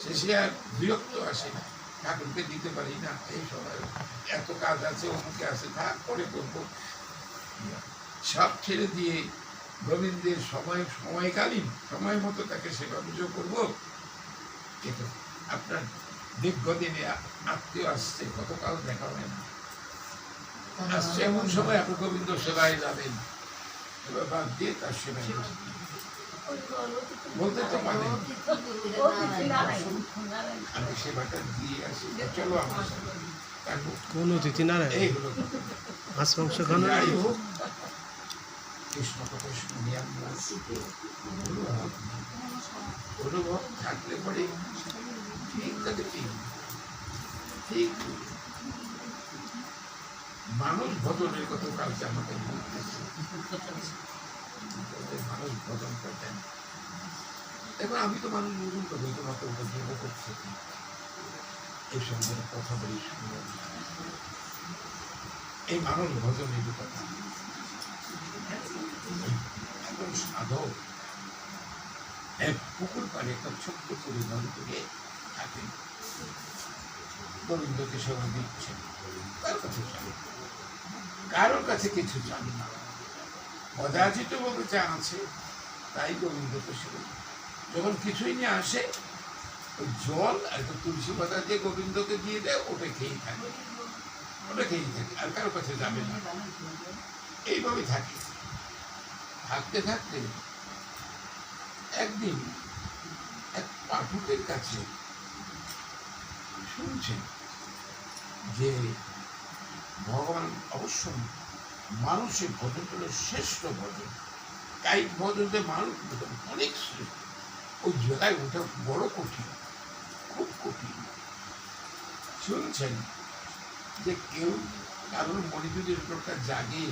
শেষে আর বিরক্ত আসে না, ঠাকুরকে দিতে পারি না, এই সবাই এত কাজ আছে, অমুকে আছে, থাক করে করবো, সব ছেড়ে দিয়ে গোবিন্দের সময়কালীন সময় মতো তাকে সেবা পুজো করবো। কিন্তু আপনার দীর্ঘদিনে আত্মীয় আসছে, কতকাল দেখা হয় না, আসছে এমন সময় আপনি গোবিন্দ সেবায় যাবেন, এবার বাদ দিয়ে তার সেবায় বলতে তো পারে আমি সেবাটা দিয়ে আসি, চলো আমার কোন অতিথি না মাছ মাংস খানো। যাই হোক, কৃষ্ণ কথা শুনি আমরা, অনুভব থাকলে পরে ঠিক থাকে, ঠিক মানুষ ভজনের কথা কালকে আমাকে বলতেছে, মানুষ ভজন করতেন। এবার আমি তো মানুষ বুঝুন তো বই তোমাকে উপদ্রব করছি, এই সঙ্গে কথা বলি শুনে, এই মানুষ ভজনের কথা একজন সাধক এক পুকুর পাড়ে একটা ছোট্ট পরিবার থেকে থাকেন, গোবিন্দকে সেবা দিচ্ছেন, কারোর কাছে কিছু চান না, অযাচিত বলতে চা আছে, তাই গোবিন্দকে সেবা। যখন কিছুই নিয়ে আসে, ওই জল আর একটা তুলসী পাতা দিয়ে গোবিন্দকে দিয়ে দেয়, ওটা খেয়েই থাকে, আর কারোর কাছে যাবে না, এইভাবে থাকে। থাকতে থাকতে একদিন এক পাঠকের কাছে শুনছেন যে ভগবান অবশ্য মানুষের ভজন হল শ্রেষ্ঠ ভজন, কায়িক ভজন যে মানুষ ভজন অনেক শ্রেষ্ঠ, ওই জায়গায় ওটা বড় কঠিন, খুব কঠিন। শুনছেন যে কেউ কারোর মনে যদি একটা জাগে,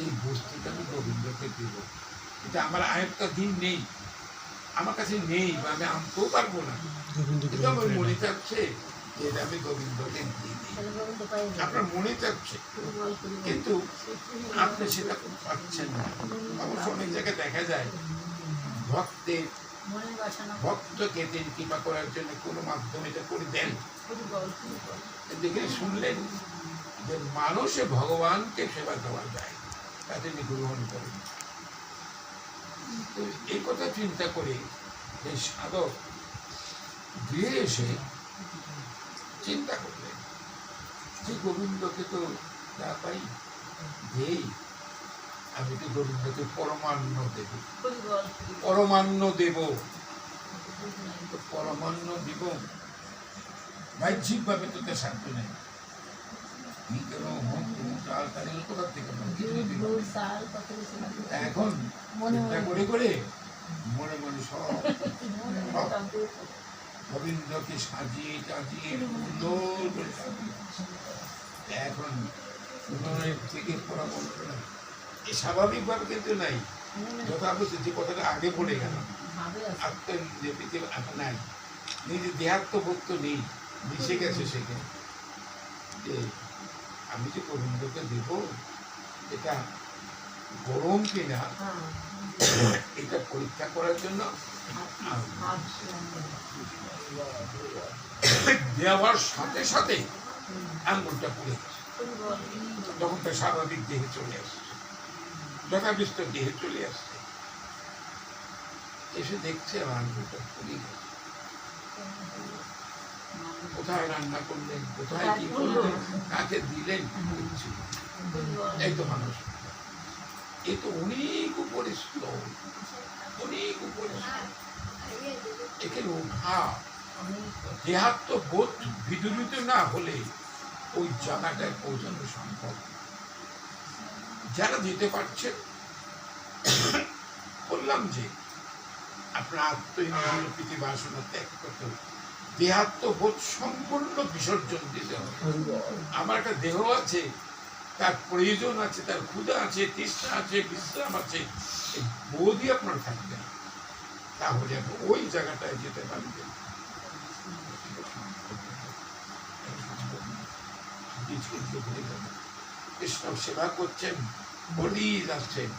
এই বস্তুটা আমি গোবিন্দকে দেব, এটা আমার আয়ত্তা দিন নেই, আমার কাছে নেই, বা আমি আনতেও পারবো না, কিন্তু আমার মনে চাচ্ছে এটা আমি গোবিন্দকে দিয়ে দিই, আপনার মনে চাচ্ছে, কিন্তু আপনি সেটা পাচ্ছেন না। অবশ্য অনেক জায়গায় দেখা যায় ভক্তকে তিনি কৃপা করার জন্য কোনো মাধ্যমে এটা করে দেন, দেখে শুনলেন যে মানুষে ভগবানকে সেবা দেওয়া যায়, তা তিনি গ্রহণ করেন। তো এই কথা চিন্তা করে যে সাধক গৃহে এসে চিন্তা করলেন যে গোবিন্দকে তো যা পাই দেই, আমি তো গোবিন্দকে পরমান্ন দেব, পরমান্ন দেব, পরমান্ন দিব, বাহ্যিক ভাবে তো তার সাধ্য নেই। এখন করে করে মনে মনে সব গোবিন্দকে সাজিয়ে টাজিয়ে সুন্দর করে এখন উন্নয়নের থেকে পরামর্শ নাই, এই স্বাভাবিক ভাবে কিন্তু নাই। যথাবস্থ যে কথাটা আগে পড়ে গেল, আত্মনির্ভরশীল নাই, নিজের দেহাত্মবোধ তো নেই, মিশে গেছে সেখানে। যে আমি যে গোবিন্দকে দেব, এটা গরম কিনা এটা পরীক্ষা করার জন্য দেওয়ার সাথে সাথে আঙ্গুলটা পুড়ে গেছে। যখন তার স্বাভাবিক দেহে চলে আসছে, যথাবিষ্ট দেহে চলে আসছে, এসে দেখছে আমার আঙ্গুলটা পুড়ে গেছে। কোথায় রান্না করলেন, কোথায় কি করলেন, কাকে দিলেন, এই তো মানুষ। এ তো অনেক উপরে স্তর, অনেক উপরে একে ওঠা দেহাত্মবোধ বিদূরিত না হলে ওই জায়গাটায় পৌঁছানো সম্ভব। যারা যেতে পারছেন, বললাম যে আপনার আত্মীয় বাসনা ত্যাগ করতে হবে, দেহাত্মবোধ সম্পূর্ণ বিসর্জন দিতে হবে। আমার একটা দেহ আছে, তার প্রয়োজন আছে, তার ক্ষুধা আছে, তৃষ্ণা আছে, বিশ্রাম আছে, এই বোধই আপনার থাকবে, তাহলে আপনি ওই জায়গাটায় যেতে পারবেন। কৃষ্ণ সেবা করছেন, বলি যাচ্ছেন।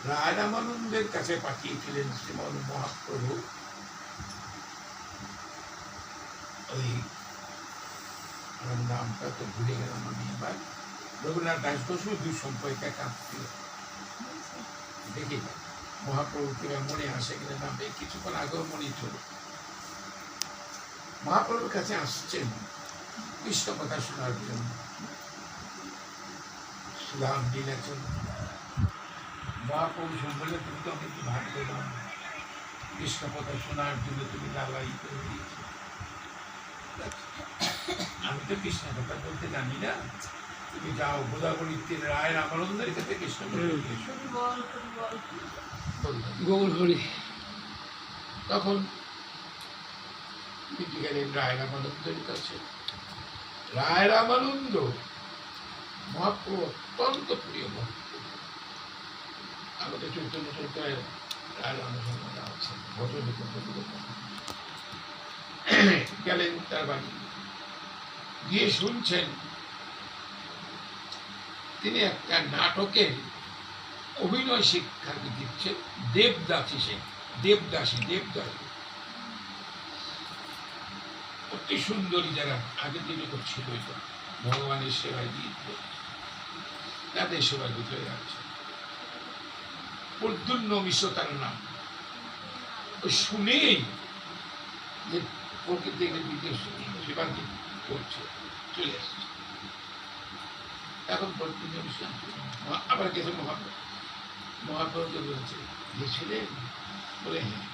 রায় রামানন্দের কাছে পাঠিয়েছিলেন শ্রীমদ মহাপ্রভু ওই নামটা তো ভুলে গেলাম আমি এবার, রঘুনাথ দাস বসু দুই সম্পর্কে কাঁদছিল। দেখি মহাপ্রভু কিংবা মনে আসে কিনা নামে কিছুক্ষণ আগেও মনে ছিল। মহাপ্রভুর কাছে আসছেন কৃষ্ণ কথা শোনার জন্য, সুদাম দিলেছেন। মহাপ্রভু বললে তুমি তো অনেক ভাগ্যবান, কৃষ্ণ কথা শোনার জন্য তুমি লালায়িত হয়েছ। আমি তো কৃষ্ণ কথা বলতে জানি না, তুমি যাও গোদাবরীর তীরে রায় রামানন্দের কাছে কৃষ্ণ তখন গেলেন রায় রামানন্দের কাছে। রায় রামানন্দ মহাপ্রভু অত্যন্ত প্রিয় ভক্ত। আমাদের চৈতন্য চরিত্রে রায় রামানন্দ আছেন, ভজনে গেলেন তার বাড়ি গিয়ে শুনছেন তিনি একটা নাটকের অভিনয় শিক্ষা দিচ্ছেন। দেবদাসী, সে দেবদাসী অতি সুন্দরী, যারা আগের দিনে ছিল ভগবানের সেবায় দিয়ে তাদের সেবায় ভিতরে আছে। প্রদ্যুন্ন মিশ্র তার নাম। শুনেই যে প্রকৃতি বিদেশ সেবা করছে, চলে আসছে। এখন প্রদ্যুন্ন মিশ্র আবার গেছে মহাপ্রভুকে বলছে, গেছিলেন বলে হ্যাঁ,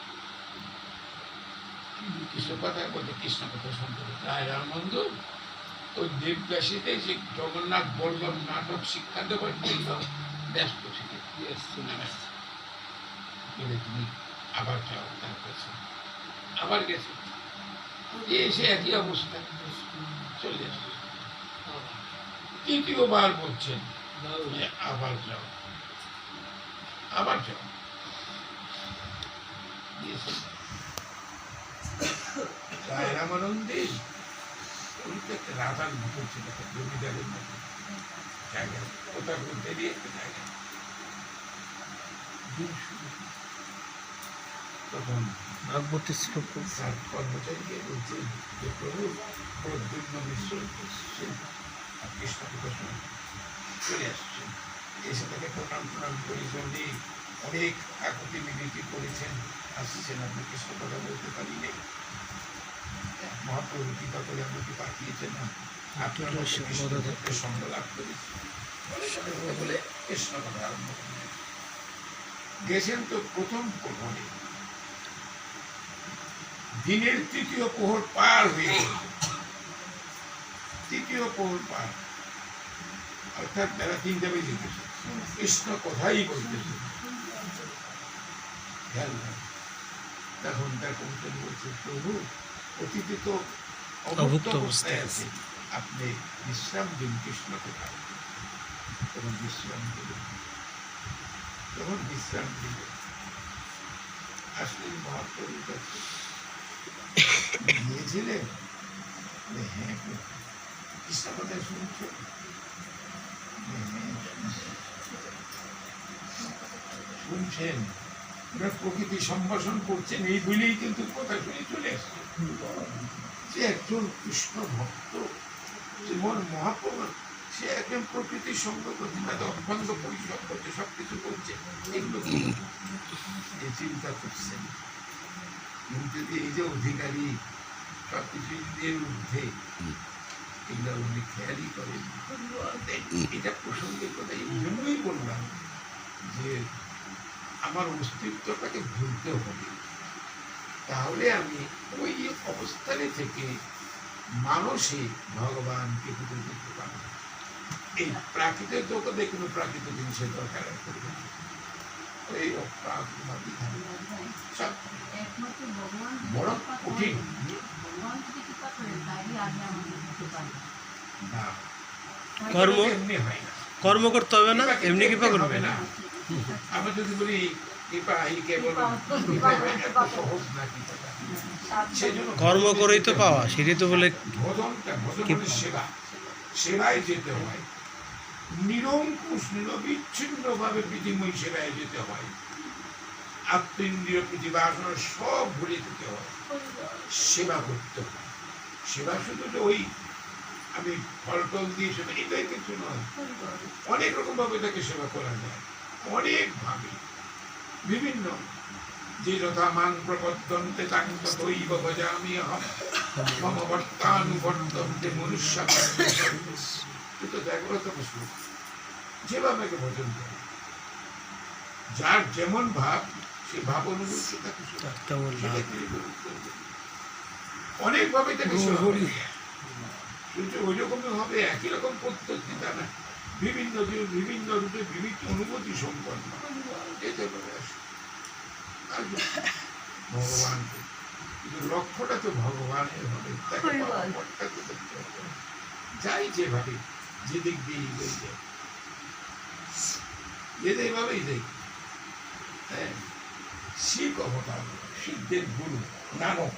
কৃষ্ণ কথা বলতে কৃষ্ণ কথা শুনতে রায় রামানন্দ ওই দেবদাসীতে যে জগন্নাথ বর্জন নাটক শিক্ষা দেবার জন্য ব্যস্ত ছিল। তুমি আবার যাও তার কাছে, আবার গেছে, এসে একই অবস্থা চলে আসছে। তৃতীয়বার বলছেন আবার যাও, আবার যাও। রায় রামানন্দের একটা রাজার মতো ছিল, একটা জমিদারের মতো জায়গা, ওটার মধ্যে দিয়ে একটা জায়গা। তখন তার কর্মচারীকে বলছে যে প্রভু প্রদ্যুন্ন মিশ্র কৃষ্ণ কথা শুনে চলে আসছেন, এসে তাকে প্রণাম করে জন্যে অনেক কাকুতি মিনতি করেছেন, আসছেন, আপনি কৃষ্ণ কথা বলতে পারি নেই। মহাপ্রভু কৃপা করে আমাকে পাঠিয়েছেন না, আপনার সঙ্গ লাভ করেছি। বলে বলে বলে কৃষ্ণ কথা আরম্ভ করলেন। গেছেন তো প্রথম প্রহরে, দিনের তৃতীয় প্রহর পার হয়ে গেল। তৃতীয় প্রহর পার, অর্থাৎ বেলা 3টা বেজে গেছে। কৃষ্ণ কথাই বলতেছে। তখন তার কৌশল বলছে, প্রভু অতিথি তো অভুক্ত অবস্থায় আছে, আপনি বিশ্রাম দিন। কৃষ্ণ কোথায়? তখন বিশ্রাম দিলেন। তখন বিশ্রাম দিলেন। আসলে মহাপ্রভুর কাছে গিয়েছিলেন। হ্যাঁ, কৃষ্ণ কথা শুনছ? শুনছেন, প্রকৃতি সম্ভাষণ করছেন, এই বলেই কিন্তু কথা শুনে চলে আসছে। সে একজন কৃষ্ণ ভক্ত, যেমন মহাপ্রভু, সে একজন প্রকৃতির সঙ্গ করছে, অভ্যঙ্গ পরিশ্রম করছে, সবকিছু করছে, এগুলো চিন্তা করছেন। কিন্তু এই যে অধিকারী সবকিছু নিজের ঊর্ধ্বে, এগুলো উনি খেয়ালই করেন। এটা প্রসঙ্গের কথা এই জন্যই বললাম যে আমার অস্তিত্বটাকে ভুলতে হবে, তাহলে আমি ওই অবস্থানে থেকে মানুষে ভগবানকে পুজো করতে পারবো। এই প্রাকৃতিক জগতে কোনো প্রাকৃতিক জিনিসের দরকার করবে না। ওই বড় কঠিন না, কর্ম এমনি হয় না, কর্ম করতে হবে না, এমনি কৃপা করবে না। আমি যদি বলি কৃপা এই কেবল সহজ না, কৃপাটা সেজন্য কর্ম করেই তো পাওয়া, সেটাই তো বলে ভজনের সেবা, সেবায় যেতে হয়, নিরঙ্কুশ নিরবিচ্ছিন্ন ভাবে পৃথিবী সেবায় যেতে হয়, আত্মেন্দ্রিয় পৃথিবী আসন সব ভুলে যেতে হয়, সেবা করতে হয়। সেবা শুধু যে ওই আমি ফল টল দিয়ে সেবা, এটাই কিছু নয়। অনেক রকম ভাবে তাকে সেবা করা যায়, অনেক ভাবে, বিভিন্ন, যে যথা মান প্রপদ্যন্তে তাঙ্ক দৈব ভজামি অহম মম বর্তানুবর্তন্তে মনুষ্য। কিন্তু জাগ্রত শ্লোক, যেভাবে ভজন করে, যার যেমন ভাব, সে ভাব অনুভূতি তাকে অনেক ভাবে তাকে সেবা করে। কিন্তু ওই রকমই হবে, একই রকম পদ্ধতি তা না, বিভিন্ন বিভিন্ন রূপে বিভিন্ন অনুভূতি সম্পন্ন যেতে পারে ভগবানকে। কিন্তু লক্ষ্যটা তো ভগবানের হবে, তাকে দেখতে হবে। যাই যেভাবে, যেদিক দিয়ে যায়, যেভাবেই যাই। হ্যাঁ, শিখ অবতার, শিখদের গুরু নানক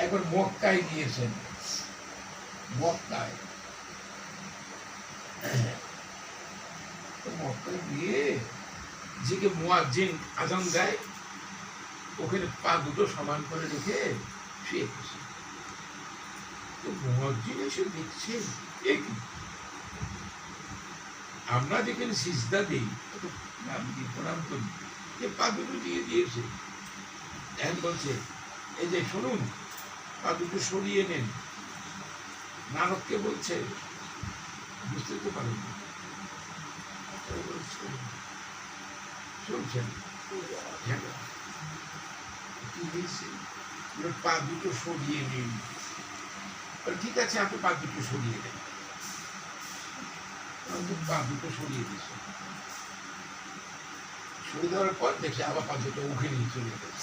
একবার মক্কায় গিয়েছেন। মক্কায় গিয়ে যে মুয়াজ্জিন আজান দেয়, ওখানে পা দুটো সমান করে রেখে শুয়ে গেছে। তো মুয়াজ্জিন এসে দেখছে, আমরা যেখানে সিজদা দিই, প্রণাম করি, যে পা দুটো দিয়ে দিয়েছে। এখন বলছে, এই যে শুনুন, পা দুটো সরিয়ে নেন। নানককে বলছে, বুঝতে তো পারেন শুনছেন, পা দুটো সরিয়ে নিন। ঠিক আছে, আপনি পা দুটো সরিয়ে নেন। পা দুটো সরিয়ে দিচ্ছে, সরিয়ে দেওয়ার পর দেখছে আবার পা দুটো ওখানে চলে গেছে।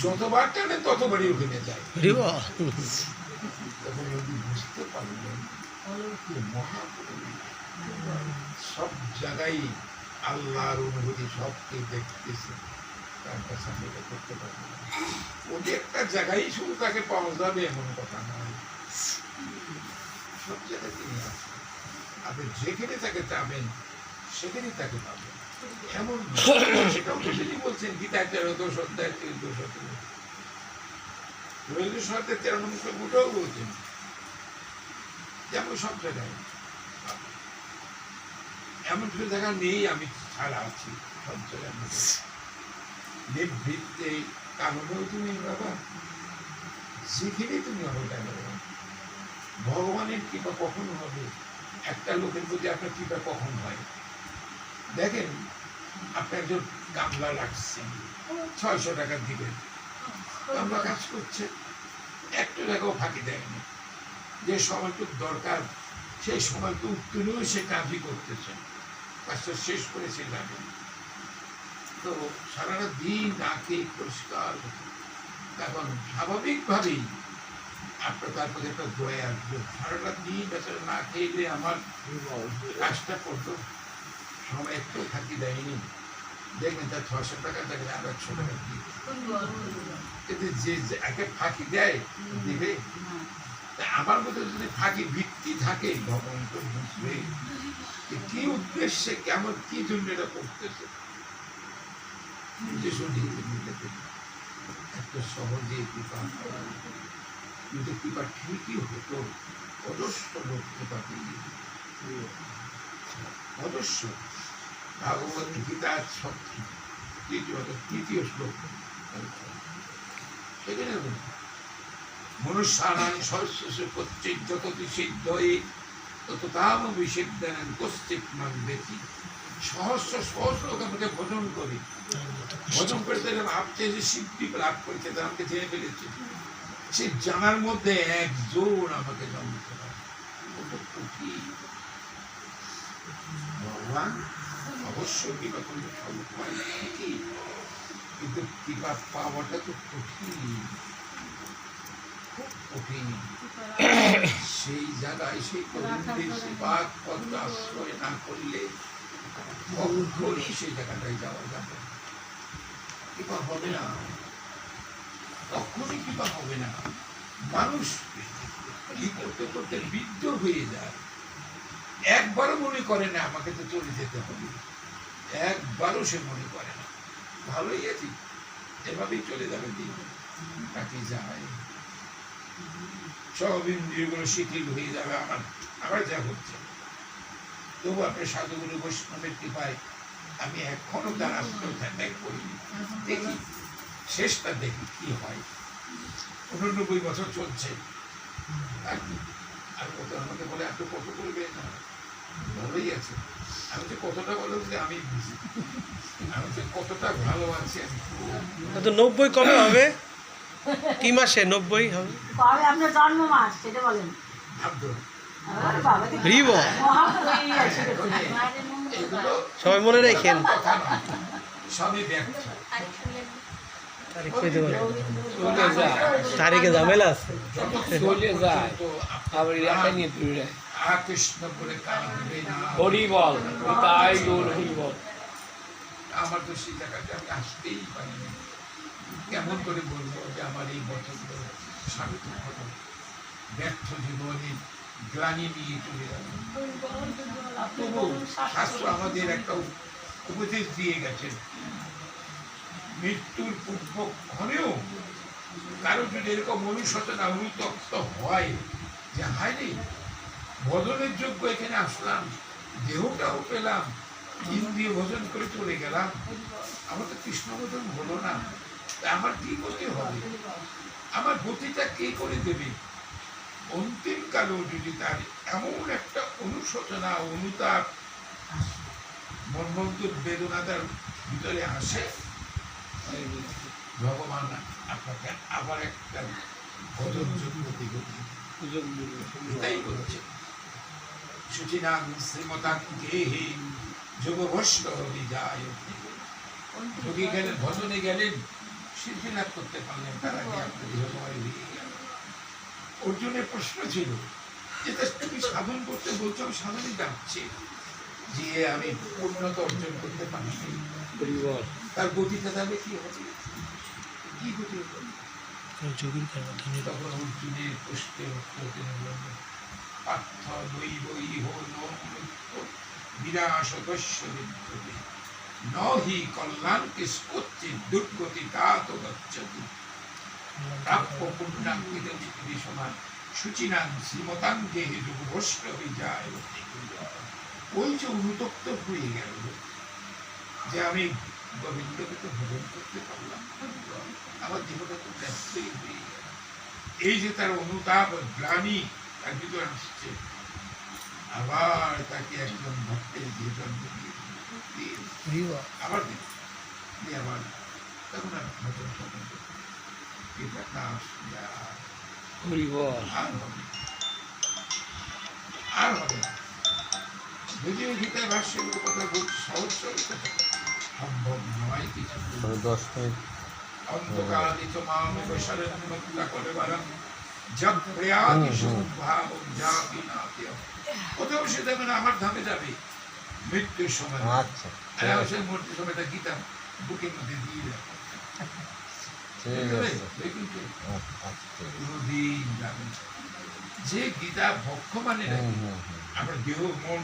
যতবার টানে ততবারই ওখানে যায়। তখন বুঝতে পারলেন সব জায়গায় আল্লাহর অনুভূতি, সবকে দেখতেছে, তার কাছে করতে পারবে না। ওই একটা জায়গায় শুধু তাকে পাওয়া যাবে এমন কথা নয়, সব জায়গায় তিনি আছেন। আপনি যেখানে তাকে চাবেন সেখানেই তাকে পাবেন, এমন সেটাও তো তিনি বলছেন গীতায় 13 অধ্যায় 13 নম্বর গুটাও বলছেন, যেমন সব জায়গায়। এমন কিছু জায়গা নেই আমি ছাড়া আছি, সব জায়গায় নিবৃত্তে কারণেও তুমি বাবা, যেখানে তুমি হবে ভগবানের কৃপা কখনো হবে একটা লোকের প্রতি আপনার কৃপা কখন হয়? দেখেন, আপনি একজন গামলা রাখছেন, 600 টাকা দিবেন, গামলা কাজ করছে, একটা টাকাও ফাঁকি দেয়নি। যে সময়টুকু দরকার সেই সময়টুকু উত্তরেও সে কাজই করতেছেন, কাজটা শেষ করেছে যাবে। তো সারাটা দিন না খেয়ে পরিষ্কার এখন স্বাভাবিকভাবেই আপনার তারপরে একটা দয়া আসবে। সারাটা দিন বেচারা না খেয়ে আমার কাজটা করতো, সময় একটু ফাঁকি দেয়নি, দেখবেন তার 600 টাকা থাকলে আর 100 টাকা দিবে। কিন্তু যে একে ফাঁকি দেয় দিবে, আমার মধ্যে যদি ফাঁকি ভিত্তি থাকে, ভগবান তো বুঝবে কি উদ্দেশ্যে, কেমন কি জন্য এটা করতেছে। এত সহজে কৃপা, কিন্তু কৃপা ঠিকই হতো, অজস্র লোক কৃপা পেয়ে, অজস্র। ভাগবত গীতার তৃতীয় শ্লোক, সেখানে মনুষ্যানাং সহস্রস্য কচ্চিৎ যততি সিদ্ধয়ে তততাম বিসিদ্ধানাং কশ্চিৎ মাং বেতি। সহস্র সহস্র লোক আমাকে ভজন করে, ভজন করে তারা ভাবছে যে সিদ্ধি লাভ করেছে, তারা আমাকে জেনে ফেলেছে। সে জানার মধ্যে একজন আমাকে জানতে পারে, ভগবান অবশ্যই কৃপা করলে সব উপায় ঠিকই, কিন্তু কৃপা পাওয়াটা তো কঠিন, খুব কঠিন। সেই জায়গায় সেই সেবাক পদ্ম আশ্রয় না করলে কখনই সেই জায়গাটায় যাওয়া যাবে, কৃপা হবে না, কখনই কৃপা হবে না। মানুষ কি করতে করতে বৃদ্ধ হয়ে যায়, একবারও মনে করে না আমাকে তো চলে যেতে হবে, একবারও সে মনে করে না, ভালোই আছি, এভাবেই চলে যাবে দিন, কাটি যায়, সব ইন্দ্রিয়গুলো শিথিল হয়ে যাবে। আমার যা হচ্ছে, তবু আপনার সাধুগুরু বৈষ্ণবের কৃপায় আমি এখনো তার আশ্রয় ত্যাগ করিনি, দেখি শেষটা দেখি কি হয়। 89 বছর চলছে, আর কত আমাকে বলে আপনি কত করবেন না, ভালোই আছে। আমি যে কতটা বলো যে আমি বুঝি, আমি যে কতটা ভালো আছি। তো 90 কবে হবে? কি মাসে 90 হবে? কবে আপনার জন্ম মাস সেটা বলেন। সবাই মনে রাখেন, তারিখে ঝামেলা আছে, আমার তো সেই জায়গাটা আমি আসতেই পারিনি। কেমন করে বলবো যে আমার এই বছরগুলো স্বাগত হলো, ব্যর্থ জীবনে গ্লানি নিয়ে চলে গেল। তবু শাস্ত্র আমাদের একটা উপদেশ দিয়ে গেছেন, মৃত্যুর পূর্বক্ষণেও কারো যদি এরকম অনুশোচনা অনুতপ্ত হয় যে হয়নি ভজনের যোগ্য এখানে আসলাম, দেহটাও পেলাম, ইন্দ্রিয় ভোজন করে চলে গেলাম, আমার তো কৃষ্ণ ভোজন হলো না, আমার কি গতি হবে, আমার গতিটা কে করে দেবে? অন্তিম কালেও যদি তার এমন একটা অনুশোচনা অনুতাপ মর্মন্তর বেদনা তার ভিতরে আসে, ভগবান আপনাকে আবার একটা ভজনযোগ্য দিকে এটাই বলছে। সুচিনাং শ্রীমতাং গেহে যোগভ্রষ্ট বিজায়। যোগী গেলেন, ভজনে গেলেন, সিদ্ধি লাভ করতে পারলেন, তার আগে আপনার দেহময় হয়ে গেল। অর্জুনের প্রশ্ন ছিল যেটা তুমি সাধন করতে বলছো, আমি সাধনে যাচ্ছি, যে আমি পূর্ণতা অর্জন করতে পারছি, তার গতিটা তাহলে কি হবে, কি গতি হবে? তখন অর্জুনের প্রশ্নের উত্তর তিনি বললেন, পার্থ দৈব ইহ বিনাশদস্য বিদ্যতে নহি কল্যাণকে কচ্চিৎ দুর্গতি তাত গচ্ছতি প্রাপ্য পুণ্যাঙ্কিত পৃথিবী সমান সুচিনাং শ্রীমতাঙ্গে যোগভ্রষ্ট হয়ে যায়। ওই যে অনুতপ্ত হয়ে গেল যে আমি গোবিন্দকে তো ভজন করতে পারলাম, আমার দেহটা তো ব্যস্তই হয়ে গেল, এই যে তার অনুতাপ গ্লানি তার ভিতরে আসছে, আবার তাকে একজন ভক্তের ভেতর দিয়ে আবার দিল দিয়ে আবার তখন আর ভজন করবেন গীতার নাম শুনলে আর হবে না। আর হবে না। যদিও গীতার ভাষ্যের কথা বলছি সহজ সরল কথা সম্ভব নয় কিছু 10 মিনিট অন্ধকারিত মামেব শরণ্যমুক্তা কলেবরম জব প্রয়াতি শুভাবং যাতি নাতি। কোথাও সে যাবে না, আমার ধামে যাবে মৃত্যুর সময়। আচ্ছা আর সে মৃত্যুর সময়টা গীতা বুকের মধ্যে দিয়ে যাবে। কিন্তু কোনোদিন যাবে না। যে গীতা ভক্ষ মানে আমরা দেহ মন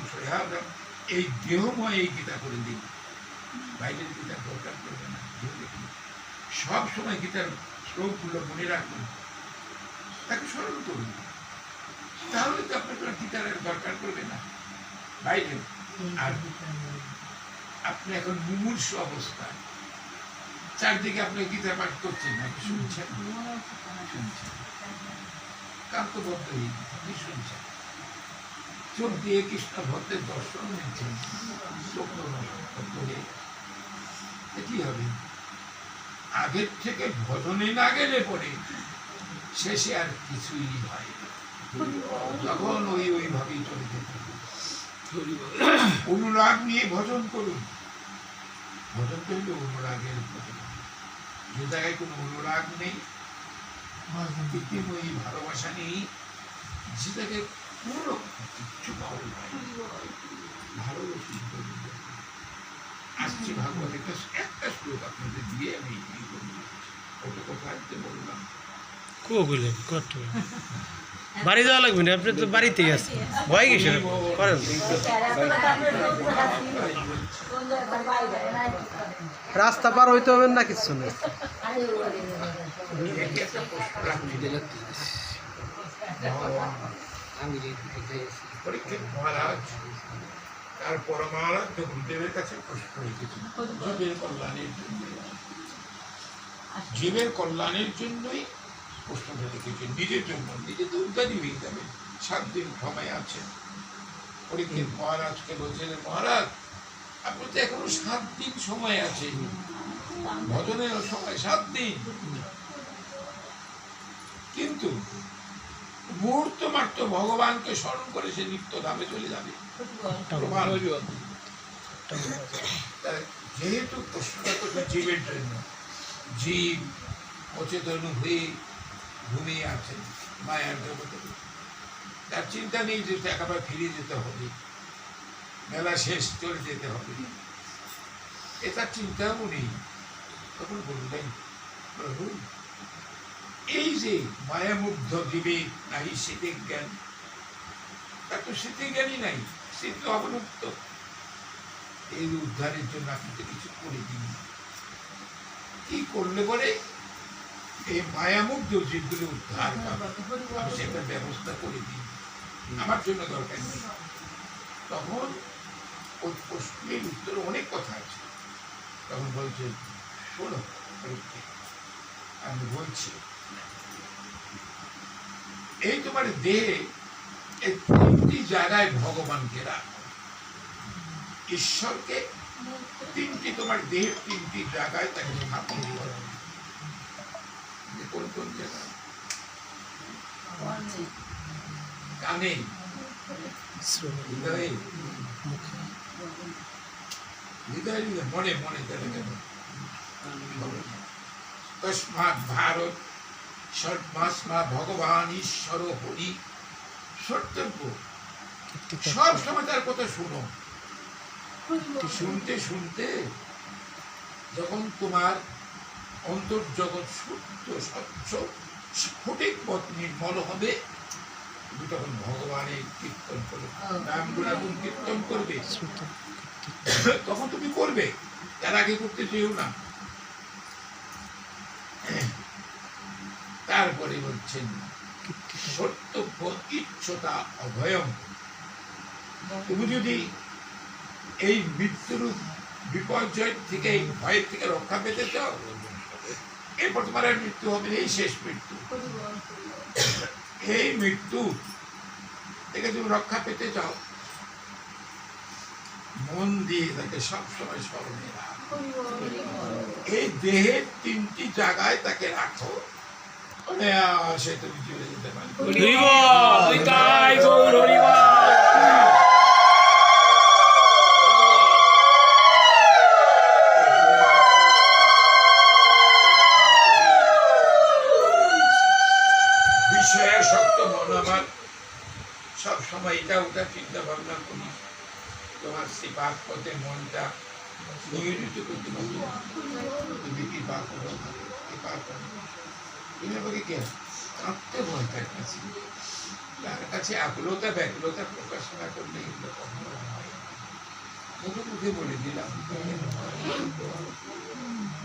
এই দেহময় এই গীতা করে দিই, বাইরের গীতার দরকার করবে না। সব সময় গীতার শ্লোকগুলো মনে রাখুন, তাকে স্মরণ করুন, তাহলে তো আপনার কোনো গীতার দরকার করবে না বাইরে। আর আপনি এখন মুমূর্ষ অবস্থায় চারদিকে আপনি গীতা পাঠ করছেন নাকি শুনছেন? শুনছেন, কান্তবদ্ধ হয়ে কি শুনছেন? চোখ দিয়ে কৃষ্ণ ভক্তের দর্শন নিচ্ছেন, চোখ কি হবে? আগের থেকে ভজনে না গেলে পরে শেষে আর কিছুই হয় না, তখন ওইভাবেই চলে যেতে হবে। অনুরাগ নিয়ে ভজন করুন, ভজন করলে অনুরাগের ভজন। যে জায়গায় কোনো অনুরাগ নেই, কৃত্রিময়ী ভালোবাসা নেই, যে জায়গায় কোনো কিচ্ছু ভালো হয় ভালো আসছি। ভাগবত একটা শ্লোক আপনাদের দিয়ে আমি কত কথা আনতে বললাম। বাড়ি যাওয়া লাগবে না, আপনি তো বাড়িতেই আছেন, ভয় কিসের করেন? রাস্তা পার হইতে হবে না, কিছু নেই। পরীক্ষিত মহারাজ তার পরমারাধ্য গুরুদেবের কাছে প্রশ্ন রেখেছেন জীবের কল্যাণের জন্য। জীবের কল্যাণের জন্যই প্রশ্নটা রেখেছেন, নিজের জন্য। নিজে তো উদ্ধারী হয়ে যাবে, 7 দিন সময় আছে। পরীক্ষিত মহারাজকে বলছেন, মহারাজ আপনার তো এখনো 7 দিন সময় আছে, ভজনের সময় 7 দিন, কিন্তু মুহূর্ত মাত্র ভগবানকে স্মরণ করে সে নিত্য ধামে চলে যাবে। যেহেতু প্রশ্নটা করছে জীবের জন্য, জীব অচেতন হয়ে ঘুমিয়ে আছেন মায়ার জগতে, তার চিন্তা নেই যে একেবারে ফিরে যেতে হবে, মেলা শেষ চলে যেতে হবে, এটা চিন্তাও নেই। তখন বললেন, প্রভু এই যে মায়ামুগ্ধ জীবে নাই শীতে জ্ঞান, তার তো শীতে জ্ঞানই নাই, শীত অবলুপ্ত। এই উদ্ধারের জন্য আপনি তো কিছু করে দিন। কি করলে পরে এই মায়ামুগ্ধ জীবগুলো উদ্ধার পাবে, আমি সেটার ব্যবস্থা করে দিই, আমার জন্য দরকার নেই। তখন ওই প্রশ্নের উত্তরে অনেক কথা আছে। তখন বলছে, শোনো আমি বলছি, এই তোমার দেহে এই 3টি জায়গায় ভগবানকে রাখো, ঈশ্বরকে 3টি তোমার দেহের 3টি জায়গায় তাকে স্থাপন করো। কোন কোন জায়গা? কানে, হৃদয়ে, হৃদয় মনে মনে তস্মাৎ ভারত সর্বাস্মা ভগবান ঈশ্বর হরি। সত্যব্য সব সময় তার কথা শুনো। শুনতে শুনতে যখন তোমার অন্তর্জগৎ শুদ্ধ স্বচ্ছ স্ফটিক পথ নির্মল হবে, তুমি তখন ভগবানের কীর্তন করবে, নাম গুণাগুণ কীর্তন করবে। তখন তুমি করবে, তার আগে করতে চেয়েও না। তারপরে বলছেন, সত্যব্য ইচ্ছতা অভয়ম। তুমি যদি এই মৃত্যুর বিপর্যয় থেকে, এই ভয়ের থেকে রক্ষা পেতে চাও, এরপর তোমার আর মৃত্যু হবে, এই শেষ মৃত্যু। এই মৃত্যু থেকে তুমি রক্ষা পেতে চাও, মন দিয়ে তাকে সবসময় স্মরণে রাখো। এই দেহের 3টি জায়গায় তাকে রাখো, সে তুমি চলে যেতে পারবে। বিষয়াসক্ত মন আমার সবসময় এটা ওটা চিন্তা ভাবনা করি, তোমার সিপাত পথে মনটা নিয়োজিত করতে পারবে না। তুমি কৃপা করো, কৃপা করো। তুমি আমাকে কে কাঁদতে ভয় পাচ্ছি, তার কাছে আকুলতা ব্যাকুলতা প্রকাশ না করলে এগুলো কখনো হয় না। মুখে মুখে বলে দিলাম,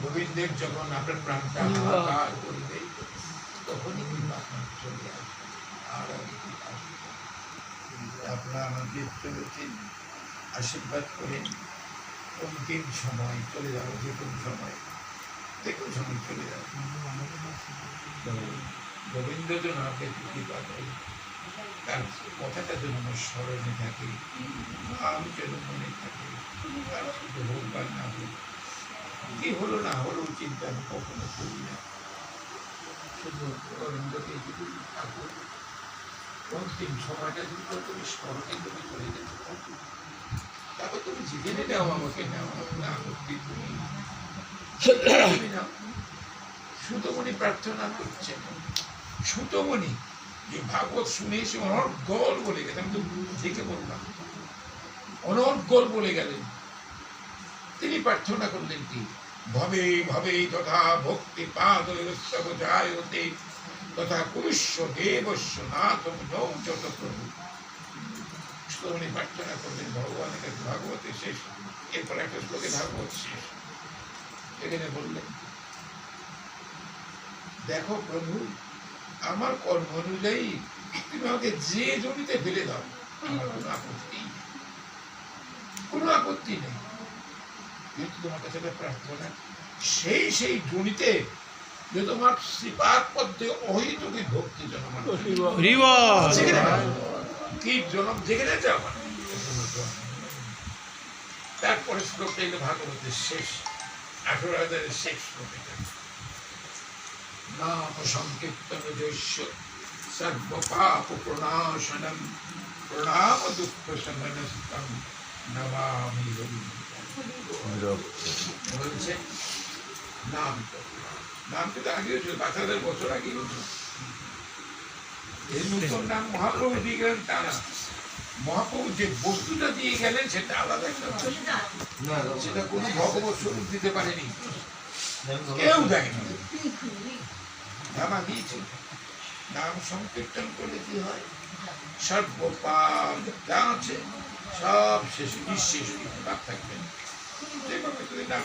গোবিন্দের যখন আপনার প্রাণটা হাহাকার করবে তখনই কৃপা চলে আসবে। আর আমি কৃপা আপনারা আমাদের চলেছেন, আশীর্বাদ করেন। অন্তিম সময় চলে যাবো, যে কোনো সময় চলে যাবো। গোবিন্দ যেন আমাকে কৃপা করে, তার কথাটা যেন আমার স্মরণে থাকে, আমি যেন মনে থাকে, তার শুধু হোক বা না হোক, কি হলো না হলো চিন্তা আমি কখনো করি না। শুধু গোবিন্দকে যদি ঠাকুর অন্তিম সময়টা যদি তুমি স্মরণে তুমি করে যেতে থাকো, তারপর তুমি যেখানে নাও আমাকে নাও, না আপত্তি তুমি নাও। সুতমণি প্রার্থনা করছেন, সুতমণি যে ভাগবত শুনে এসে অনর্গল বলে গেলেন, আমি তো দেখে বললাম অনর্গল বলে গেলেন। তিনি প্রার্থনা করলেন কি, ভবে ভবে তথা ভক্তি পাদ জায়তে তথা কুরুষ্য দেবস্য নাথ যত প্রভু। সুতমণি প্রার্থনা করলেন ভগবানের কাছে, ভাগবতের শেষ, এরপর একটা শ্লোকে ভাগবত শেষ। এখানে বললেন, দেখো প্রভু, আমার কর্ম অনুযায়ী তুমি আমাকে যে জমিতে ফেলে দাও, আমার কোনো আপত্তি নেই, কোনো আপত্তি নেই। কিন্তু তোমার কাছে প্রার্থনা, সেই জমিতে যে তোমার শ্রীপাদ পদ্মে অহিতুকি ভক্তি জন্ম, কি জন্ম যেখানে যাও। তারপরে শ্লোকটা এলো ভাগবতের শেষ 18,000 শেষ শ্লোকে, নাম সংকীর্তন যস্য সর্ব পাপ প্রণাশনম প্রণাম দুঃখ শমনস্তম নমামি গোবিন্দম। বলছে নাম তো আগে হয়েছিল, 5,000 বছর আগে হয়েছিল। এই নতুন নাম মহাপ্রভু দিয়ে গেলেন তা না, মহাপ্রভু যে বস্তুটা দিয়ে গেলেন সেটা আলাদা একটা, সেটা কোনো ভগবত স্বরূপ দিতে পারেনি, কেউ দেয়নি। নামা দিয়েছে, নাম সংকীর্তন করলে কি হয়, সর্ব পাপ যা আছে সব শেষ, নিঃশেষ, পাপ থাকবে না। যেভাবে যদি নাম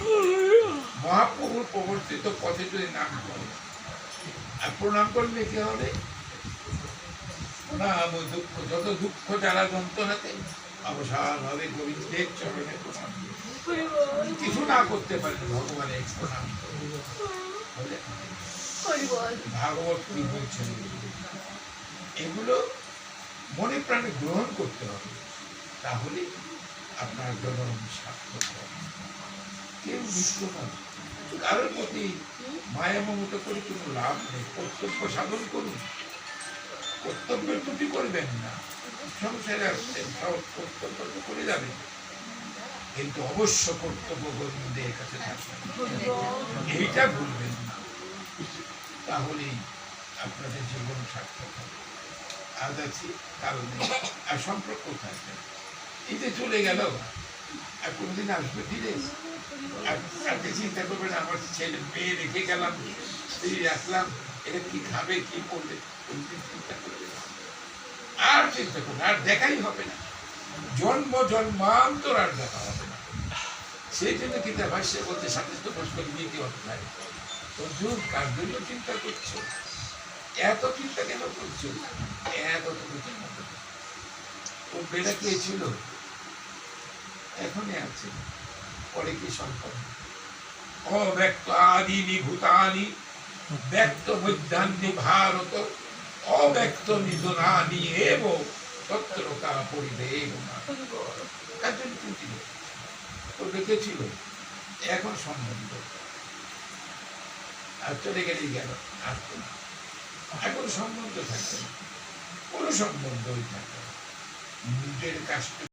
মহাপ্রভুর প্রবর্তিত পথে যদি নাম করে আর প্রণাম করলে কি হবে, প্রণাম দুঃখ, যত দুঃখ জ্বালা যন্ত্রণাতে অবসান হবে গোবিন্দের চরণে প্রণাম। কিছু না করতে পারে ভগবানের প্রণাম বলে। ভাগবত কি বলছেন, এগুলো মনে প্রাণে গ্রহণ করতে হবে, তাহলে আপনার জন্ম সার্থক হবে। কেউ মিশ্র নয়, কারোর প্রতি মায়া মমতা করে কোনো লাভ নেই। কর্তব্য সাধন করুন, কর্তব্যের ত্রুটি করবেন না। সংসারে আসছেন, সব কর্তব্য তো করে যাবেন, কিন্তু অবশ্য কর্তব্য গোবিন্দের কাছে থাকবেন, এইটা ভুলবেন না, তাহলেই আপনাদের জীবন সার্থক হবে। আজ আছি কাল নেই, আর সম্পর্ক থাকবে। এই যে চলে গেল, আর কোনোদিন আসবে ফিরে, আর চিন্তা করবেন আমার ছেলে মেয়ে রেখে গেলাম, আসলাম, এটা কি খাবে কি করবে, কোনদিন চিন্তা করবে আর চিন্তা করবে, আর দেখাই হবে না, জন্ম জন্মান্তর আর দেখা হবে না। সেই জন্য কিন্তু ভাষ্য বলতে সাথে প্রশ্ন নিয়ে কি অর্থায়, অর্জুন কার জন্য চিন্তা করছো, এত চিন্তা কেন করছো, এত চিন্তা করছো। ও বেড়া কে ছিল, এখনই আছে, পরে কি সম্ভব। অব্যক্ত আদিনি ভূতানি ব্যক্ত মধ্যাহ্নি ভারত অব্যক্ত নিধনানি এব তত্রকা পরিদেব। কার জন্য চিন্তা, তো রেখেছিল, এখন সম্বন্ধ আর চলে গেলেই গেল, আর তো না। এখন সম্বন্ধ থাকে না, কোনো সম্বন্ধই থাকে না। নিজের কাজটা